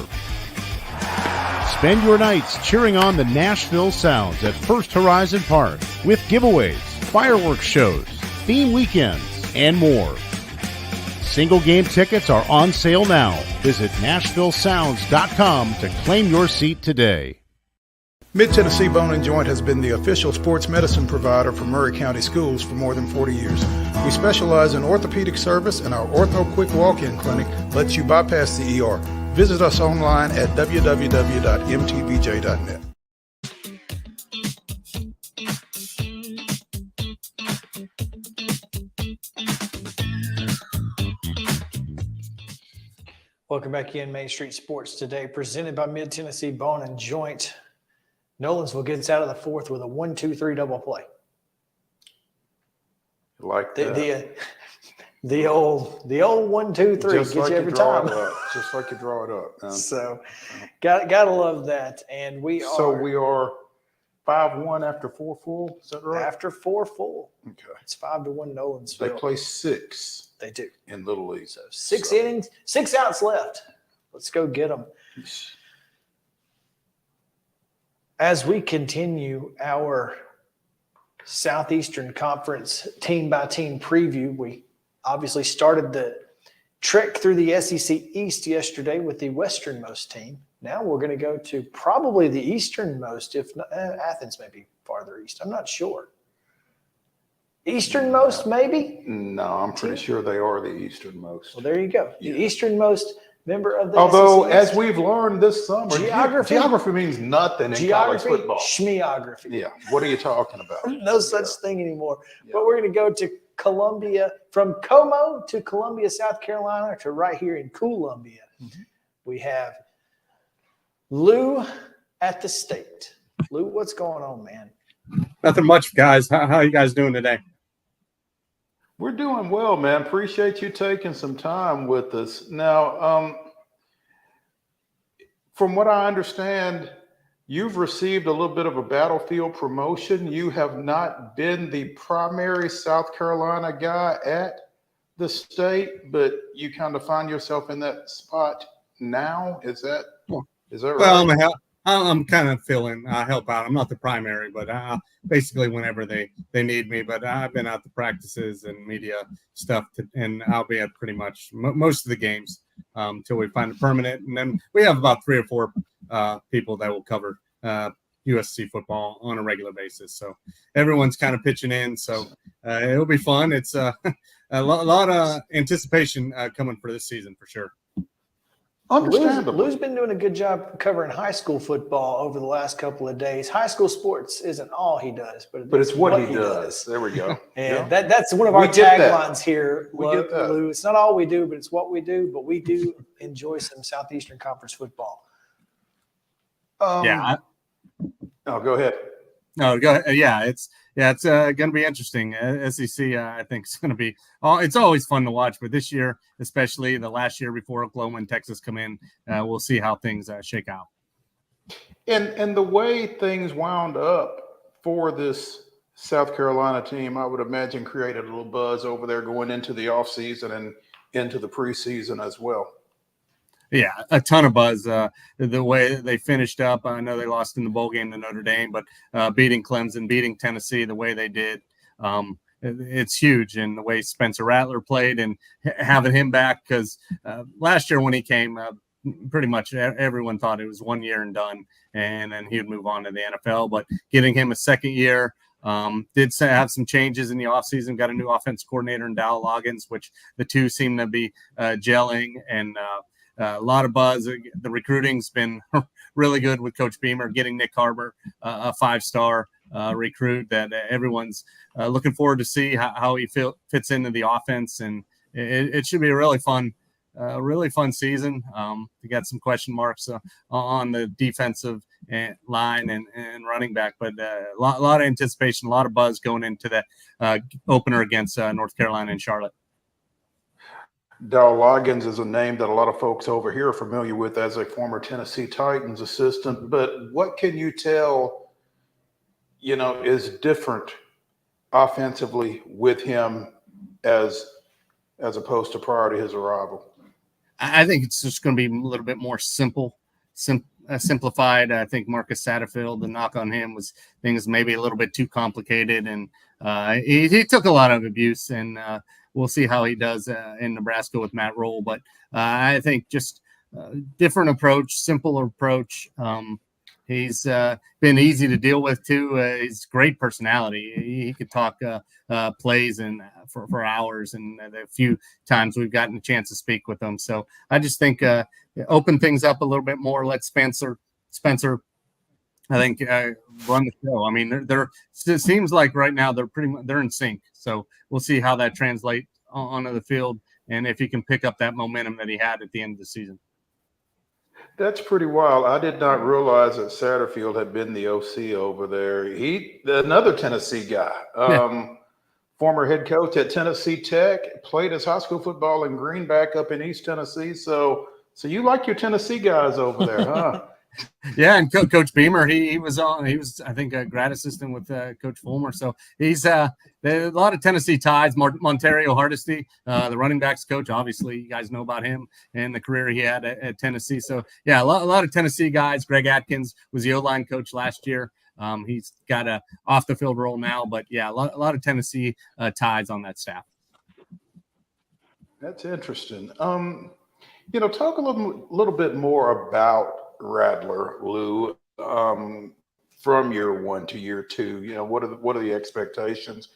F: Spend your nights cheering on the Nashville Sounds at First Horizon Park with giveaways, fireworks shows, theme weekends, and more. Single game tickets are on sale now. Visit NashvilleSounds.com to claim your seat today.
I: Mid-Tennessee Bone & Joint has been the official sports medicine provider for Murray County Schools for more than 40 years. We specialize in orthopedic service, and our Ortho Quick Walk-In Clinic lets you bypass the ER. Visit us online at www.mtbj.net.
B: Welcome back in Main Street Sports Today, presented by Mid-Tennessee Bone & Joint. Nolensville gets out of the fourth with a 1-2-3 double play.
C: Like that.
B: The old 1-2-3 gets you every time.
C: Just like you draw it up.
B: So gotta love that. And we
C: are 5-1 after 4 full. Is that right?
B: After 4 full.
C: Okay.
B: It's 5-1 Nolensville.
C: They play 6.
B: They do.
C: In Little League.
B: So 6 innings, 6 outs left. Let's go get them. As we continue our Southeastern Conference team-by-team preview, we obviously started the trek through the SEC East yesterday with the westernmost team. Now we're going to go to probably the easternmost, if not, Athens may be farther east. I'm not sure. Easternmost, maybe?
C: No, I'm pretty sure they are the easternmost.
B: Well, there you go. The easternmost member of the
C: Although,
B: SEC
C: as we've learned this summer, geography means nothing in college football.
B: Schmeography.
C: Yeah. What are you talking about?
B: No such thing anymore. Yeah. But we're going to go to Columbia, from Como to Columbia, South Carolina, to right here in Columbia. Mm-hmm. We have Lou at the state. Lou, what's going on, man?
R: Nothing much, guys. How are you guys doing today?
C: We're doing well, man. Appreciate you taking some time with us. Now, from what I understand, You've received a little bit of a battlefield promotion. You have not been the primary South Carolina guy at the state, but you kind of find yourself in that spot now. Is that right?
R: Well, I'm kind of filling. I help out. I'm not the primary, but basically whenever they need me. But I've been out to practices and media stuff, and I'll be at pretty much most of the games until we find a permanent. And then we have about 3 or 4 people that will cover USC football on a regular basis. So everyone's kind of pitching in. So it'll be fun. It's a lot of anticipation coming for this season for sure.
B: Lou's been doing a good job covering high school football over the last couple of days. High school sports isn't all he does, but
C: it's what he does. There we go.
B: And that's one of our taglines here, Lou. It's not all we do, but it's what we do. But we do enjoy some Southeastern Conference football.
C: Oh, go ahead.
R: No, go ahead. Yeah, it's going to be interesting. SEC, I think, is going to be. It's always fun to watch, but this year, especially the last year before Oklahoma and Texas come in, we'll see how things shake out.
C: And the way things wound up for this South Carolina team, I would imagine created a little buzz over there going into the offseason and into the preseason as well.
R: Yeah, a ton of buzz. The way they finished up, I know they lost in the bowl game to Notre Dame, but beating Clemson, beating Tennessee the way they did, it's huge. And the way Spencer Rattler played and having him back, because last year when he came, pretty much everyone thought it was 1 year and done, and then he would move on to the NFL. But getting him a second year, did have some changes in the offseason, got a new offense coordinator in Dow Loggins, which the two seem to be gelling, and a lot of buzz. The recruiting's been really good with Coach Beamer, getting Nick Harbor, a 5-star recruit that everyone's looking forward to see how he fits into the offense. And it should be a really fun season. We got some question marks on the defensive line and running back, but a lot of anticipation, a lot of buzz going into that opener against North Carolina and Charlotte.
C: Dow Loggins is a name that a lot of folks over here are familiar with as a former Tennessee Titans assistant. But what can you tell, is different offensively with him as opposed to prior to his arrival?
R: I think it's just going to be a little bit more simplified. I think Marcus Satterfield, the knock on him was things maybe a little bit too complicated, and he took a lot of abuse, and we'll see how he does in Nebraska with Matt Roll. But I think just different approach, simpler approach. He's been easy to deal with too. He's great personality. He could talk plays and for hours, and a few times we've gotten a chance to speak with him. So I just think open things up a little bit more. Let Spencer, I think, run the show. I mean, it seems like right now they're in sync. So we'll see how that translates onto the field, and if he can pick up that momentum that he had at the end of the season.
C: That's pretty wild. I did not realize that Satterfield had been the OC over there. Another Tennessee guy, former head coach at Tennessee Tech, played his high school football in Greenback up in East Tennessee. So you like your Tennessee guys over there, huh?
R: Yeah, and Coach Beamer, he was I think a grad assistant with Coach Fulmer. So he's a lot of Tennessee ties. Montario Hardesty, the running backs coach, obviously you guys know about him and the career he had at Tennessee. So yeah, a lot of Tennessee guys. Greg Atkins was the O-line coach last year. He's got a off the field role now, but yeah, a lot of Tennessee ties on that staff.
C: That's interesting. Talk a little bit more about Rattler, Lou, from year 1 to year 2. What are the expectations?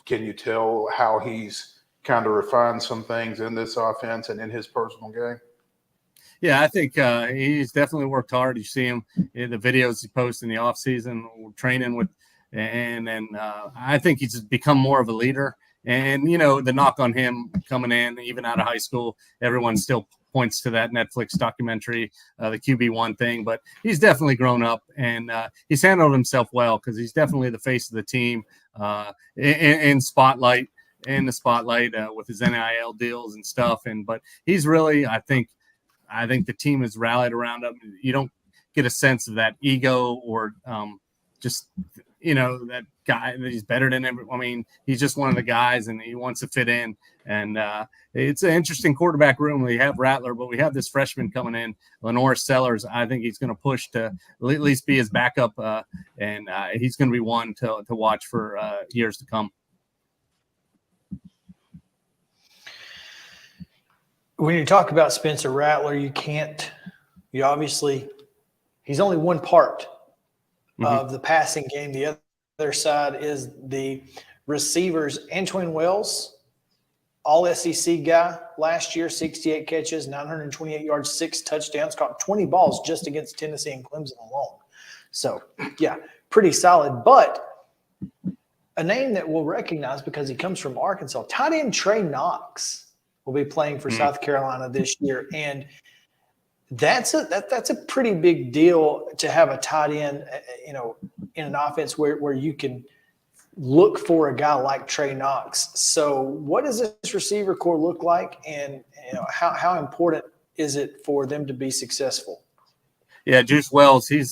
C: Can you tell how he's kind of refined some things in this offense and in his personal game?
R: Yeah, I think he's definitely worked hard. You see him in the videos he posts in the offseason, training with, and then I think he's become more of a leader. And, the knock on him coming in, even out of high school, everyone still points to that Netflix documentary, the QB1 thing, but he's definitely grown up, and he's handled himself well because he's definitely the face of the team in the spotlight with his NIL deals and stuff. But he's really, I think the team has rallied around him. get a sense of that ego or just, that guy that he's better than everyone. I mean, he's just one of the guys and he wants to fit in. And it's an interesting quarterback room. We have Rattler, but we have this freshman coming in, Lenore Sellers. I think he's going to push to at least be his backup, and he's going to be one to watch for years to come.
B: When you talk about Spencer Rattler, he's only one part of the passing game. The other side is the receivers. Antwine Wells, all SEC guy last year, 68 catches, 928 yards, 6 touchdowns, caught 20 balls just against Tennessee and Clemson alone. So, yeah, pretty solid. But a name that we'll recognize because he comes from Arkansas, tight end Trey Knox will be playing for South Carolina this year. And that's a pretty big deal to have a tight end, in an offense where you can look for a guy like Trey Knox. So what does this receiver core look like, and how important is it for them to be successful?
R: Yeah, Juice Wells, he's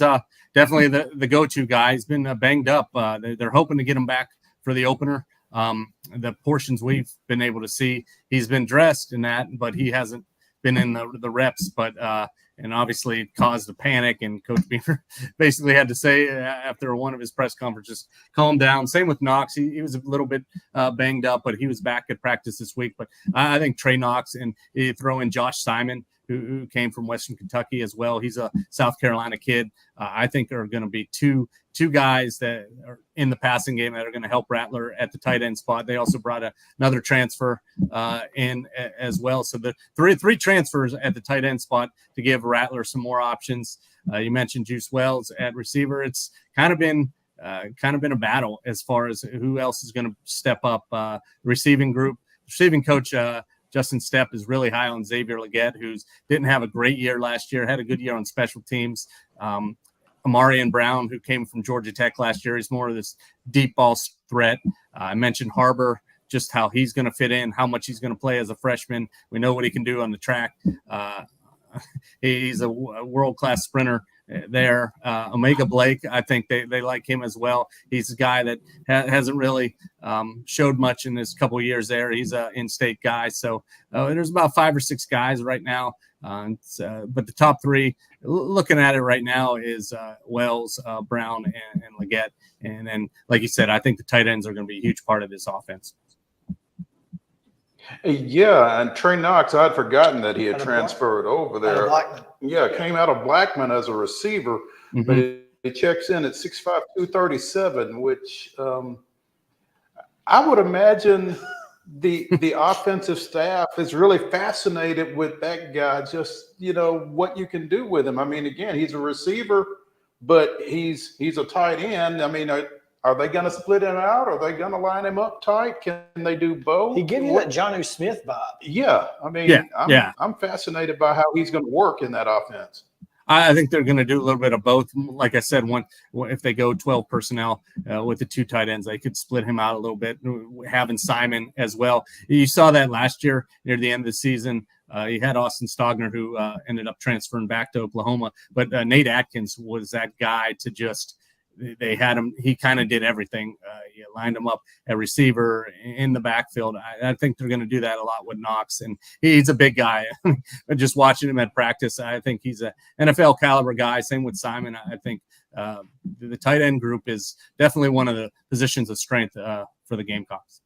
R: definitely the go-to guy. He's been banged up. They're hoping to get him back for the opener. The portions we've been able to see, he's been dressed in that, but he hasn't been in the reps, but and obviously it caused a panic, and Coach Beamer basically had to say after one of his press conferences, calm down. Same with Knox. He was a little bit banged up, but he was back at practice this week. But I think Trey Knox, and you throw in Josh Simon, who came from Western Kentucky as well. He's a South Carolina kid. I think are going to be two guys that are in the passing game that are going to help Rattler at the tight end spot. They also brought another transfer in as well. So the three transfers at the tight end spot to give Rattler some more options. You mentioned Juice Wells at receiver. It's kind of been a battle as far as who else is going to step up. Receiving coach Justin Stepp is really high on Xavier Leggett, who didn't have a great year last year, had a good year on special teams. Amarian Brown, who came from Georgia Tech last year, is more of this deep ball threat. I mentioned Harbor, just how he's going to fit in, how much he's going to play as a freshman. We know what he can do on the track. He's a world-class sprinter there. Omega Blake, I think they like him as well. He's a guy that hasn't really showed much in his couple of years there. He's an in-state guy. So there's about 5 or 6 guys right now. But the top 3, looking at it right now, is Wells, Brown, and Leggett. And then, like you said, I think the tight ends are going to be a huge part of this offense.
C: Yeah, and Trey Knox, I'd forgotten that he had transferred over there. Yeah, came out of Blackman as a receiver, but he checks in at 6'5", 237, which I would imagine the offensive staff is really fascinated with that guy, just, what you can do with him. I mean, again, he's a receiver, but he's a tight end. I mean, are they going to split him out? Are they going to line him up tight? Can they do both?
B: He gives you that Jonnu Smith vibe.
C: Yeah. I mean, I'm fascinated by how he's going to work in that offense.
R: I think they're going to do a little bit of both. Like I said, if they go 12 personnel with the 2 tight ends, they could split him out a little bit, having Simon as well. You saw that last year near the end of the season. You had Austin Stogner, who ended up transferring back to Oklahoma. But Nate Atkins was that guy to just – they had him. He kind of did everything. You lined him up at receiver, in the backfield. I think they're going to do that a lot with Knox, and he's a big guy. Just watching him at practice, I think he's an NFL caliber guy. Same with Simon. I think the tight end group is definitely one of the positions of strength for the Gamecocks.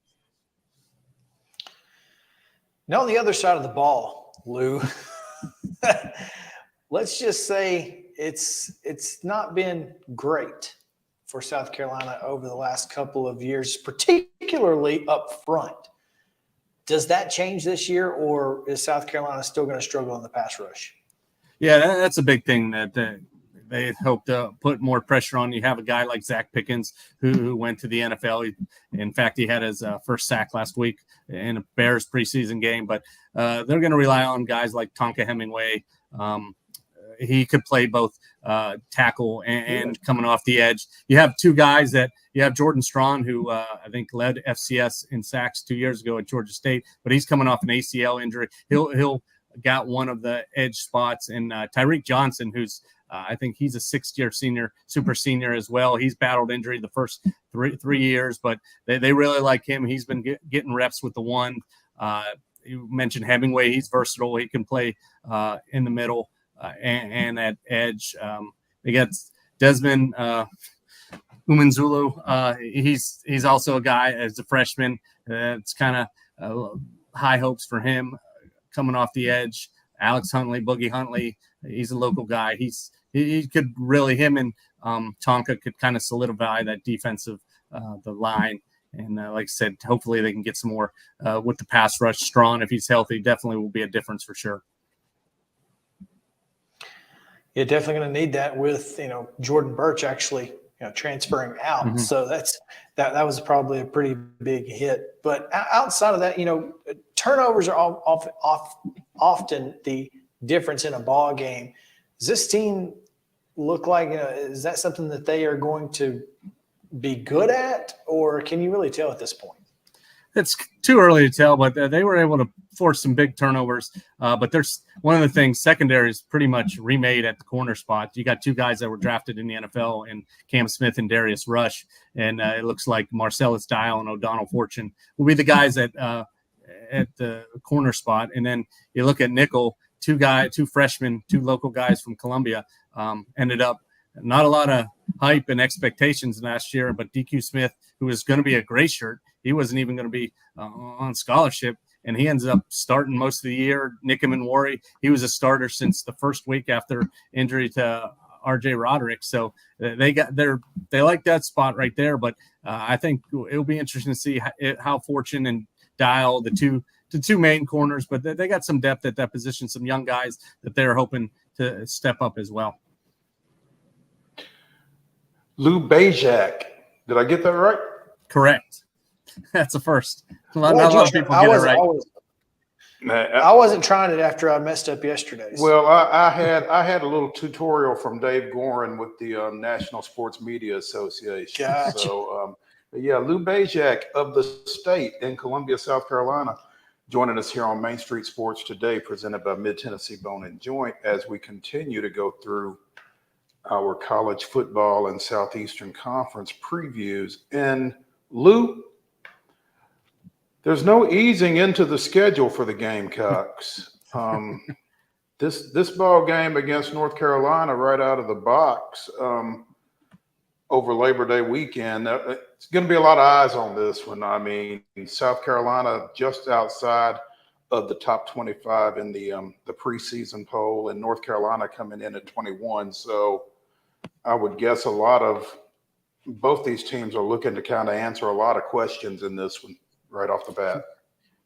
B: Now on the other side of the ball, Lou, let's just say it's not been great for South Carolina over the last couple of years, particularly up front. Does that change this year, or is South Carolina still going to struggle in the pass rush?
R: Yeah, that's a big thing that they hope to put more pressure on. You have a guy like Zach Pickens who went to the NFL. In fact, he had his first sack last week in a Bears preseason game. But they're going to rely on guys like Tonka Hemingway. He could play both tackle and coming off the edge. You have 2 guys that you have Jordan Strawn, who I think led FCS in sacks 2 years ago at Georgia State, but he's coming off an ACL injury. He'll got one of the edge spots, and Tyreek Johnson, who's I think he's a sixth-year senior, super senior as well. He's battled injury the first three years, but they really like him. He's been getting reps with the one. You mentioned Hemingway. He's versatile. He can play in the middle and at edge. They got Desmond Umanzulu. He's also a guy as a freshman. It's kind of high hopes for him coming off the edge. Alex Huntley, Boogie Huntley, he's a local guy. He could really, him and Tonka could kind of solidify that defensive the line. And like I said, hopefully they can get some more with the pass rush. Strawn, if he's healthy, definitely will be a difference for sure.
B: You're definitely going to need that with, Jordan Birch actually, transferring out.
R: Mm-hmm.
B: So that was probably a pretty big hit. But outside of that, turnovers are often the difference in a ball game. Does this team look like, is that something that they are going to be good at, or can you really tell at this point?
R: It's too early to tell, but they were able to force some big turnovers. But there's one of the things, secondary is pretty much remade at the corner spot. You got two guys that were drafted in the NFL, and Cam Smith and Darius Rush. And it looks like Marcellus Dial and O'Donnell Fortune will be the guys at the corner spot. And then you look at nickel, two freshmen, two local guys from Columbia ended up not a lot of hype and expectations last year, but DQ Smith, who was going to be a gray shirt, he wasn't even going to be on scholarship, and he ends up starting most of the year. Nickum and Worry, he was a starter since the first week after injury to RJ Roderick. So they like that spot right there. But I think it'll be interesting to see how Fortune and Dial, the two main corners, but they got some depth at that position, some young guys that they're hoping to step up as well.
C: Lou BEZJAK, did I get that right?
R: Correct. That's a first. Not a lot of people get it right.
B: I wasn't trying it after I messed up yesterday.
C: Well, I had a little tutorial from Dave Gorin with the National Sports Media Association.
B: Gotcha.
C: So, Lou BEZJAK of the state in Columbia, South Carolina, joining us here on Main Street Sports today, presented by Mid-Tennessee Bone and Joint, as we continue to go through our college football and Southeastern Conference previews. And Lou, there's no easing into the schedule for the Gamecocks. This ball game against North Carolina right out of the box over Labor Day weekend, it's going to be a lot of eyes on this one. I mean, South Carolina just outside of the top 25 in the preseason poll, and North Carolina coming in at 21. So I would guess both these teams are looking to kind of answer a lot of questions in this one right off the bat.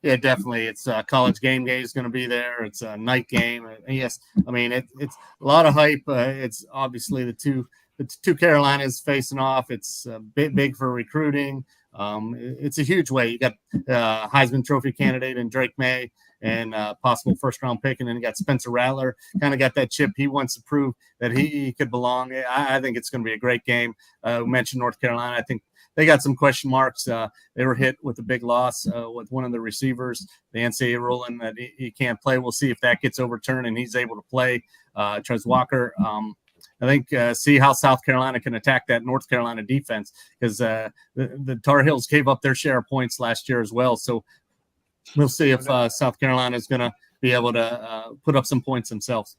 R: Yeah, definitely. It's college game day is going to be there. It's a night game. Yes, I mean it's a lot of hype. It's obviously the two Carolinas facing off. It's big for recruiting. It's a huge way. You got Heisman Trophy candidate and Drake May, and possible first-round pick, and then you got Spencer Rattler. Kind of got that chip. He wants to prove that he could belong. I think it's going to be a great game. We mentioned North Carolina. I think they got some question marks. They were hit with a big loss with one of the receivers. The NCAA ruling that he can't play. We'll see if that gets overturned and he's able to play. Trez Walker. I think see how South Carolina can attack that North Carolina defense, because the Tar Heels gave up their share of points last year as well. So we'll see if South Carolina is going to be able to put up some points themselves.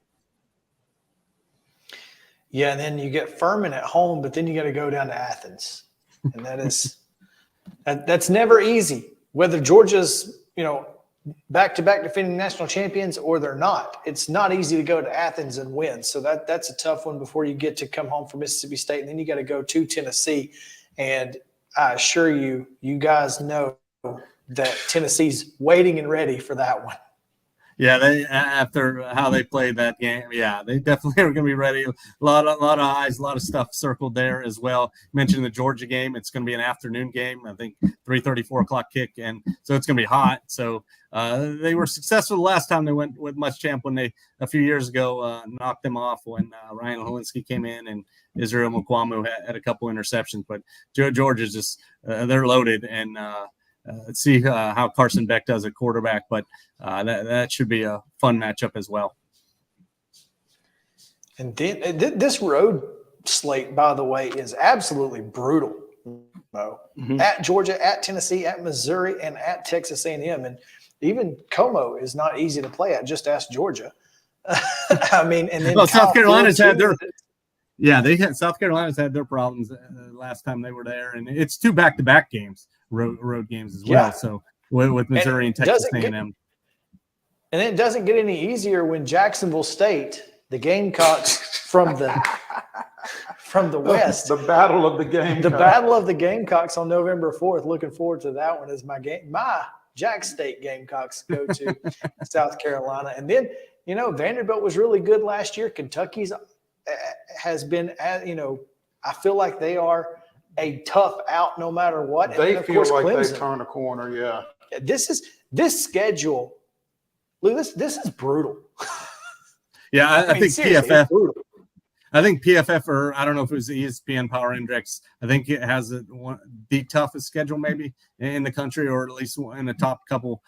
B: Yeah, and then you get Furman at home, but then you got to go down to Athens, and that's never easy. Whether Georgia's back-to-back defending national champions or they're not, it's not easy to go to Athens and win. So that's a tough one before you get to come home from Mississippi State, and then you got to go to Tennessee. And I assure you, you guys know that Tennessee's waiting and ready for that one.
R: Yeah, they after how they played that game, yeah, they definitely are going to be ready. A lot of eyes, a lot of stuff circled there as well. Mentioned the Georgia game; it's going to be an afternoon game. I think 3:30, 4 o'clock kick, and so it's going to be hot. So they were successful the last time they went with Muschamp when they a few years ago knocked them off when Ryan Helinski came in and Israel Mukwamu had a couple interceptions. But Georgia's just they're loaded, and let's see how Carson Beck does at quarterback, but that should be a fun matchup as well.
B: And then this road slate, by the way, is absolutely brutal. At Georgia, at Tennessee, at Missouri, and at Texas A&M. And even Como is not easy to play at. Just ask Georgia. I mean, and then
R: South Carolina's had their South Carolina's had their problems last time they were there, and it's 2 back-to-back games, road games as well. So with Missouri and Texas A&M,
B: and it doesn't get any easier when Jacksonville State, the Gamecocks from the West,
C: the battle of the Gamecocks.
B: The battle of the Gamecocks on November 4th. Looking forward to that one as my Jack State Gamecocks go to South Carolina, and then. Vanderbilt was really good last year. Kentucky's has been, I feel like they are a tough out no matter what.
C: They feel like Clemson, they turn a corner, yeah.
B: This schedule, Lou, this is brutal.
R: Yeah, I think PFF. I think PFF, or I don't know if it was the ESPN Power Index, I think it has the toughest schedule maybe in the country, or at least in the top couple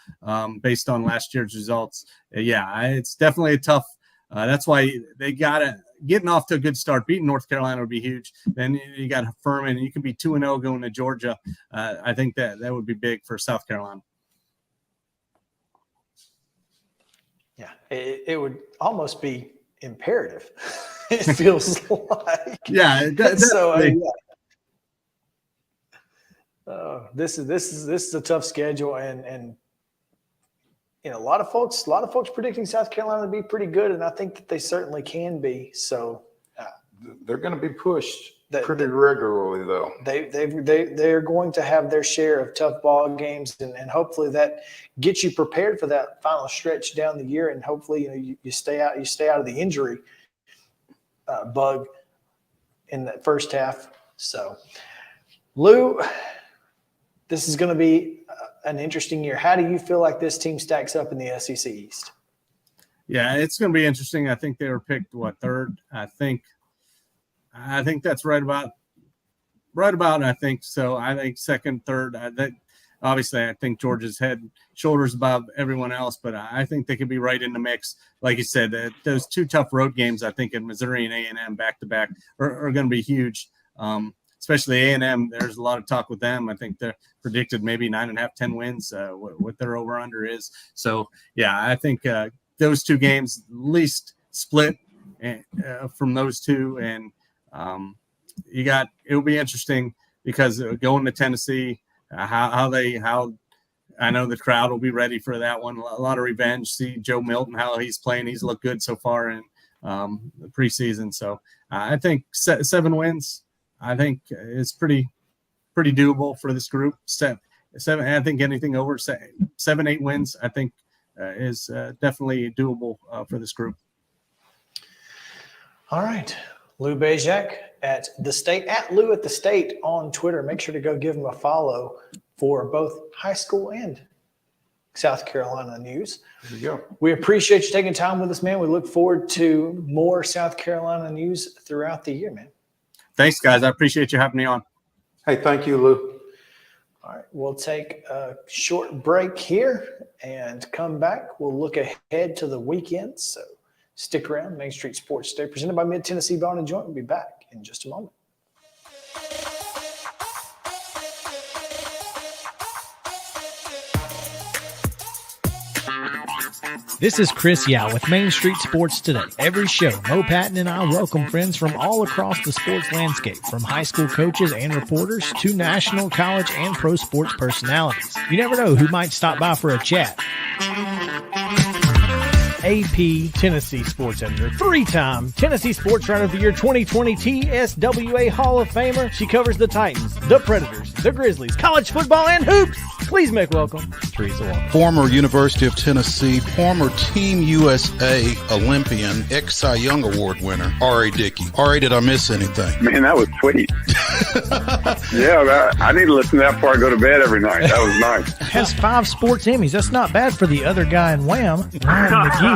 R: based on last year's results. Yeah, it's definitely a tough. That's why they got it. Getting off to a good start, beating North Carolina would be huge. Then you got Furman, and you can be 2-0 going to Georgia. I think that would be big for South Carolina.
B: Yeah, it would almost be imperative. It feels like.
R: Yeah.
B: This is a tough schedule, and a lot of folks predicting South Carolina to be pretty good, and I think that they certainly can be. So
C: they're going to be pushed pretty regularly, though.
B: They're going to have their share of tough ball games, and hopefully that gets you prepared for that final stretch down the year, and hopefully you stay out of the injury bug in that first half. So, Lou, this is going to be an interesting year. How do you feel like this team stacks up in the SEC East?
R: Yeah, it's going to be interesting. I think they were picked third. I think that's right about. I think so. I think second, third. Obviously, I think Georgia's head, shoulders above everyone else, but I think they could be right in the mix. Like you said, those 2 tough road games, I think, in Missouri and A&M back-to-back are going to be huge, especially A&M. There's a lot of talk with them. I think they're predicted maybe 9.5, 10 wins, what their over-under is. So, yeah, I think those 2 games at least split from those 2, and it'll be interesting because going to Tennessee, how I know the crowd will be ready for that one. A lot of revenge. See Joe Milton, how he's playing. He's looked good so far in the preseason. So I think 7 wins, I think is pretty doable for this group. 7. I think anything over 7, 8 wins, I think is definitely doable for this group.
B: All right. Lou BEZJAK at the State, at Lou at the State on Twitter. Make sure to go give him a follow for both high school and South Carolina news.
C: There you go.
B: We appreciate you taking time with us, man. We look forward to more South Carolina news throughout the year, man.
R: Thanks, guys. I appreciate you having me on.
C: Hey, thank you, Lou.
B: All right, we'll take a short break here and come back. We'll look ahead to the weekend, so stick around. Main Street Sports Today, presented by Mid-Tennessee Bone & Joint. We'll be back in just a moment.
P: This is Chris Yao with Main Street Sports Today. Every show, Mo Patton and I welcome friends from all across the sports landscape, from high school coaches and reporters to national, college, and pro sports personalities. You never know who might stop by for a chat. AP Tennessee Sports Editor, 3-time Tennessee Sports Writer of the Year 2020 TSWA Hall of Famer. She covers the Titans, the Predators, the Grizzlies, college football, and hoops. Please make welcome Teresa Walker.
I: Former University of Tennessee, former Team USA Olympian, ex-Cy Young Award winner, R.A. Dickey. R.A., did I miss anything?
S: Man, that was sweet. Yeah, I need to listen to that before I go to bed every night. That was nice.
P: Has 5 sports Emmys. That's not bad for the other guy in Wham, Ryan McGee.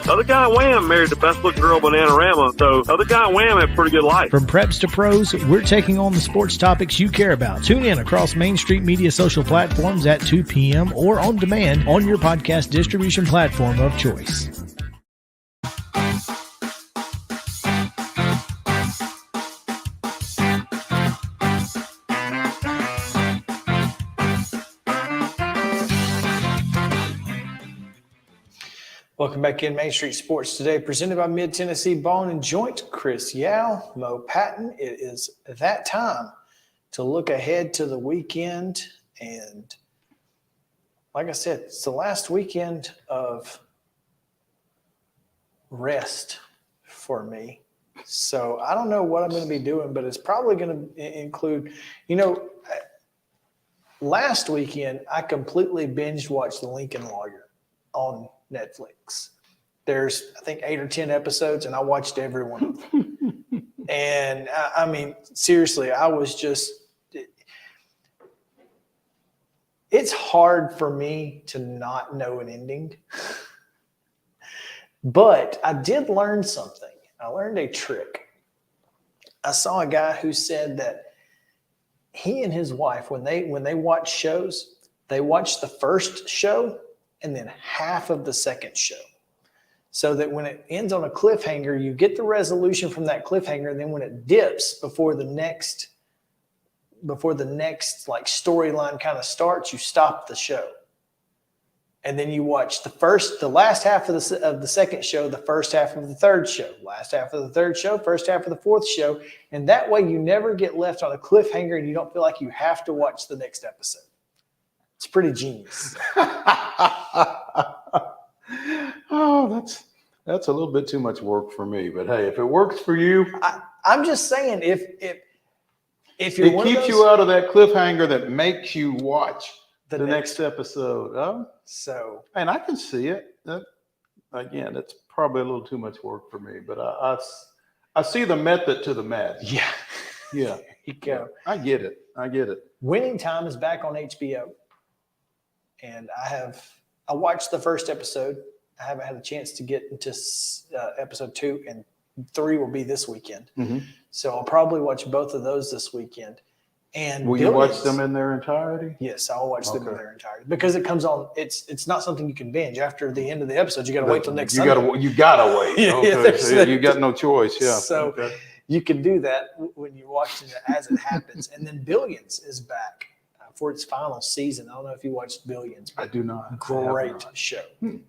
T: The other guy in Wham married the best-looking girl, Bananarama, so the other guy in Wham had a pretty good life.
P: From preps to pros, we're taking on the sports topics you care about. Tune in across Main Street Media social platforms at 2 p.m. or on demand on your podcast distribution platform of choice.
B: Welcome back in Main Street Sports Today, presented by Mid-Tennessee Bone and Joint. Chris Yao, Mo Patton. It is that time to look ahead to the weekend. And like I said, it's the last weekend of rest for me. So I don't know what I'm going to be doing, but it's probably going to include, last weekend I completely binge watched The Lincoln Lawyer on Netflix. There's, I think, 8 or 10 episodes, and I watched every one of them. And I mean, seriously, I was just, it's hard for me to not know an ending. But I did learn something. I learned a trick. I saw a guy who said that he and his wife, when they watch shows, they watch the first show and then half of the second show. So that when it ends on a cliffhanger, you get the resolution from that cliffhanger. And then when it dips before the next like storyline kind of starts, you stop the show. And then you watch the last half of the second show, the first half of the third show, last half of the third show, first half of the fourth show. And that way you never get left on a cliffhanger and you don't feel like you have to watch the next episode. It's pretty genius.
C: Oh, that's a little bit too much work for me. But hey, if it works for you,
B: I'm just saying if you're
C: it keeps you out of that cliffhanger that makes you watch the next episode. And I can see it. Again, it's probably a little too much work for me, but I see the method to the madness.
B: Yeah.
C: Yeah.
B: There you go.
C: I get it.
B: Winning Time is back on HBO. And I watched the first episode. I haven't had a chance to get into episode 2, and 3 will be this weekend.
C: Mm-hmm.
B: So I'll probably watch both of those this weekend. And
C: will you watch them in their entirety?
B: Yes, I'll watch them in their entirety because it comes on. It's not something you can binge after the end of the episode. You got to wait till next Sunday.
C: You gotta wait. Okay. So you got no choice. Yeah.
B: So you can do that when you're watching it as it happens. And then Billions is back for its final season. I don't know if you watched Billions.
C: I do not.
B: Great show.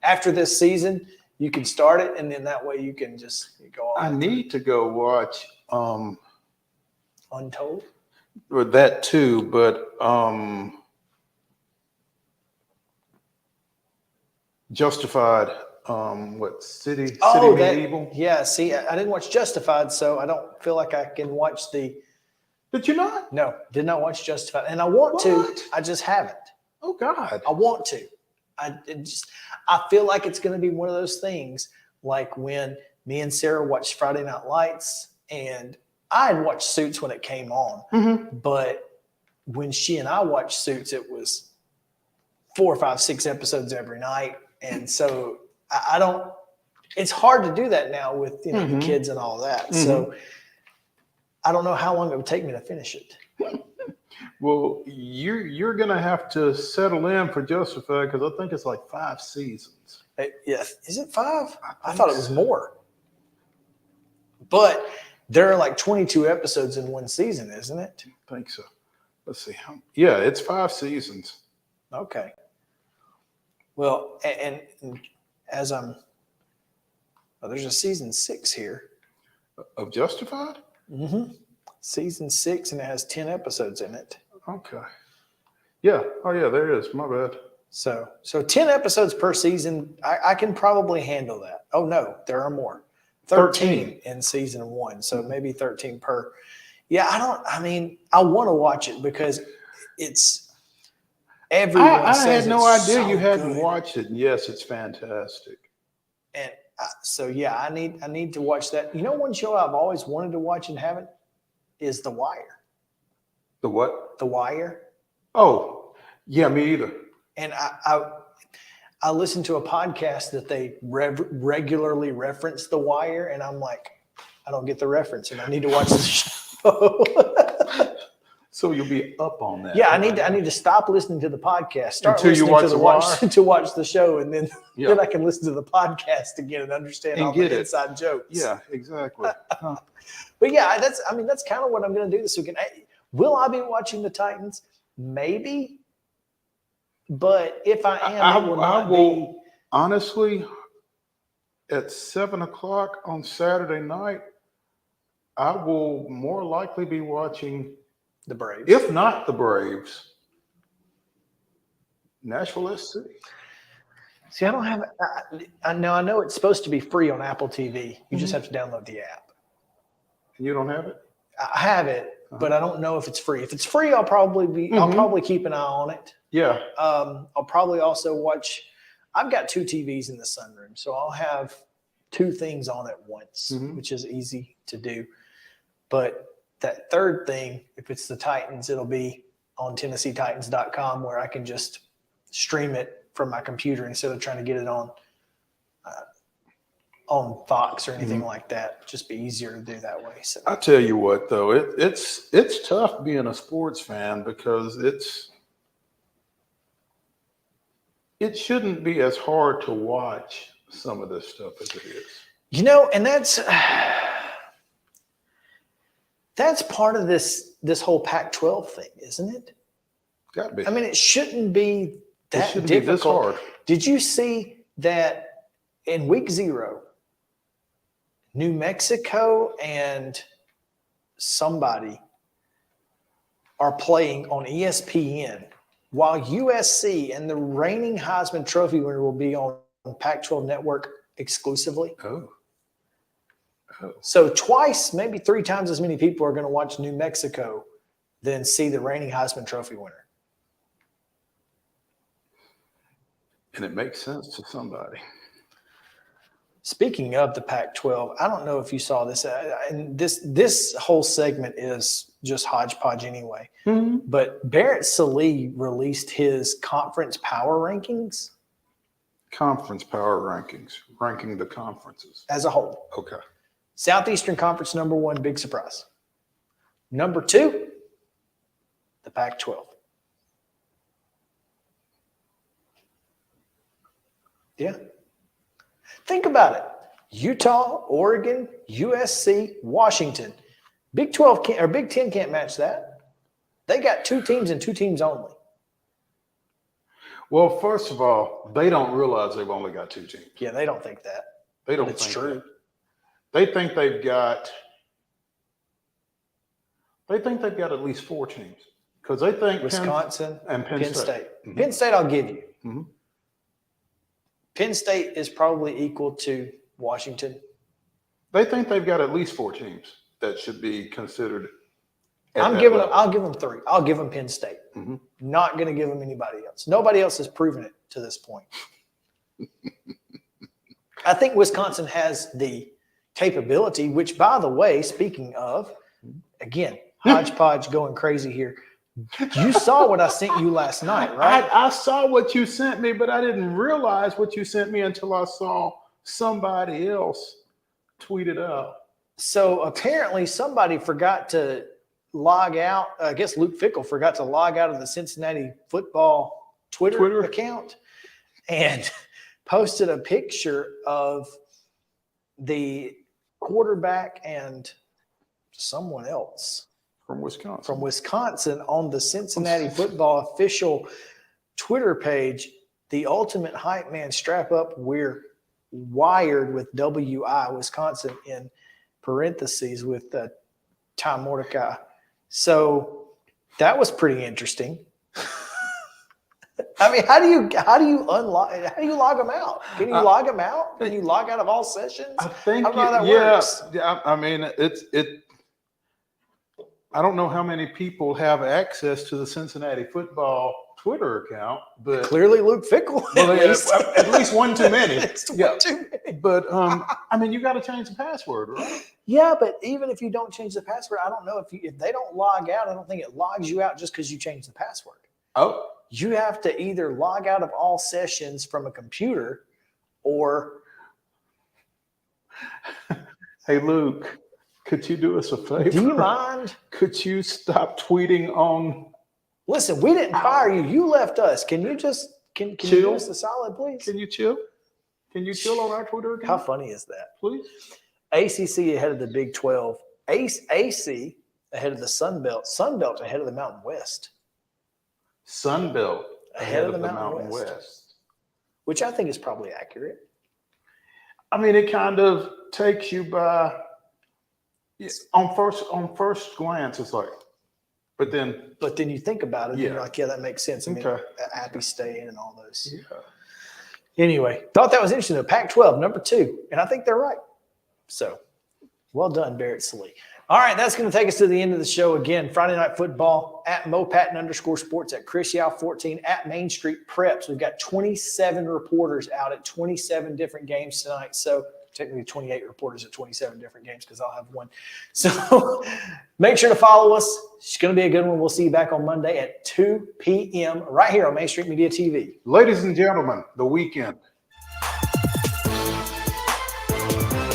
B: After this season, you can start it, and then that way you can just go on.
C: I need to go watch
B: Untold.
C: With that too, but Justified. City Medieval?
B: Yeah. See, I didn't watch Justified, so I don't feel like I can watch the.
C: Did you not?
B: No, did not watch Justified, and I want to. I just haven't.
C: Oh God,
B: I want to. I feel like it's going to be one of those things, like when me and Sarah watched Friday Night Lights, and I had watched Suits when it came on,
C: mm-hmm.
B: but when she and I watched Suits, it was 4, 5, 6 episodes every night, and so I don't. It's hard to do that now with
C: mm-hmm.
B: the kids and all that.
C: Mm-hmm.
B: So I don't know how long it would take me to finish it.
C: Well, you're going to have to settle in for Justified because I think it's like 5 seasons.
B: Yeah, is it 5? I thought it was more. But there are like 22 episodes in one season, isn't it?
C: I think so. Let's see. Yeah, it's 5 seasons.
B: Okay. Well, and as there's a season 6 here.
C: Of Justified?
B: Mm-hmm. Season 6, and it has 10 episodes in it.
C: Okay. Yeah. Oh, yeah, there is. My bad.
B: So 10 episodes per season, I can probably handle that. Oh, no, there are more. 13 in season 1, so maybe 13 per. Yeah, I want to watch it because it's everyone
C: I
B: says
C: had no
B: it's
C: idea
B: so
C: you hadn't
B: good.
C: watched it. Yes, it's fantastic.
B: And so, yeah, I need to watch that. You know, one show I've always wanted to watch and haven't is The Wire.
C: The what?
B: The Wire.
C: Oh, yeah, me either.
B: And I listened to a podcast that they regularly reference The Wire, and I'm like, I don't get the reference, and I need to watch the show.
C: So you'll be up on that.
B: Yeah, I need to stop listening to the podcast. Start
C: Until you watch
B: to watch the show, and then then I can listen to the podcast again and understand all the inside jokes.
C: Yeah, exactly. Huh.
B: But yeah, that's kind of what I'm going to do this weekend. Will I be watching the Titans? Maybe. But if I am,
C: I will honestly, at 7 o'clock on Saturday night, I will more likely be watching
B: the Braves.
C: If not the Braves, Nashville SC.
B: See, I don't have. I know it's supposed to be free on Apple TV. You just have to download the app.
C: And you don't have it?
B: I have it, but I don't know if it's free. If it's free, I'll probably I'll probably keep an eye on it.
C: Yeah.
B: I'll probably also watch. I've got 2 TVs in the sunroom, so I'll have 2 things on at once, which is easy to do. But that third thing, if it's the Titans, it'll be on TennesseeTitans.com where I can just stream it from my computer instead of trying to get it on Fox or anything like that. Just be easier to do that way. So
C: I tell you what, though, it's tough being a sports fan because it shouldn't be as hard to watch some of this stuff as it is.
B: You know, and that's part of this whole Pac-12 thing, isn't it?
C: Got to be.
B: I mean, it shouldn't be that
C: shouldn't
B: difficult.
C: be this hard.
B: Did you see that in week 0, New Mexico and somebody are playing on ESPN while USC and the reigning Heisman Trophy winner will be on Pac-12 Network exclusively?
C: Oh.
B: So twice, maybe 3 times as many people are going to watch New Mexico than see the reigning Heisman Trophy winner.
C: And it makes sense to somebody.
B: Speaking of the Pac-12, I don't know if you saw this, and this whole segment is just hodgepodge anyway. But Barrett Sallee released his conference power rankings.
C: Conference power rankings, ranking the conferences
B: as a whole.
C: Okay.
B: Southeastern Conference number 1, big surprise. Number 2, the Pac-12. Yeah. Think about it. Utah, Oregon, USC, Washington. Big 12 can't, or Big 10 can't match that. They got 2 teams and 2 teams only.
C: Well, first of all, they don't realize they've only got 2 teams.
B: Yeah, they don't think that.
C: They don't
B: It's
C: think
B: true.
C: that. They think they've got at least 4 teams because they think
B: Wisconsin
C: and Penn State.
B: Penn State, I'll give you. Penn State is probably equal to Washington.
C: They think they've got at least 4 teams that should be considered.
B: I'll give them 3. I'll give them Penn State. Not going to give them anybody else. Nobody else has proven it to this point. I think Wisconsin has the capability, which, by the way, speaking of, again, hodgepodge going crazy here. You saw what I sent you last night, right?
C: I saw what you sent me, but I didn't realize what you sent me until I saw somebody else tweet it out.
B: So apparently somebody forgot to log out. I guess Luke Fickell forgot to log out of the Cincinnati football Twitter account and posted a picture of the quarterback and someone else
C: from
B: Wisconsin on the Cincinnati football official Twitter page. The ultimate hype man, strap up, we're wired with WI Wisconsin in parentheses with Ty Mordecai. So that was pretty interesting. I mean, how do you log them out? Can you log them out? Can you log out of all sessions?
C: I think
B: how that works?
C: Yeah. I mean, I don't know how many people have access to the Cincinnati football Twitter account, but
B: clearly Luke Fickell.
C: At least one too many.
B: One too many.
C: But I mean, you got to change the password, right?
B: Yeah, but even if you don't change the password, I don't know if they don't log out. I don't think it logs you out just because you change the password.
C: Oh.
B: You have to either log out of all sessions from a computer or.
C: Hey, Luke, could you do us a favor?
B: Do you mind?
C: Could you stop tweeting on?
B: Listen, we didn't fire you. You left us. Can you just can you do us a solid, please?
C: Can you chill? Can you chill on our Twitter account?
B: How funny is that?
C: Please.
B: ACC ahead of the Big 12. AC ahead of the Sun Belt. Sun Belt ahead of the Mountain West.
C: Sun Belt
B: ahead of the Mountain West. Which I think is probably accurate.
C: I mean, it kind of takes you by on first glance. It's like, but then
B: you think about it, and
C: Yeah.
B: you're like, yeah, that makes sense. I mean,
C: Okay.
B: Appy staying and all those.
C: Yeah.
B: Anyway, thought that was interesting though. Pac-12, number 2, and I think they're right. So, well done, Barrett Salee. All right, that's going to take us to the end of the show again. Friday Night Football at MoPatton_sports, at Chris Yao 14, at Main Street Preps. We've got 27 reporters out at 27 different games tonight. So technically 28 reporters at 27 different games because I'll have one. So make sure to follow us. It's going to be a good one. We'll see you back on Monday at 2 p.m. right here on Main Street Media TV.
C: Ladies and gentlemen, the weekend.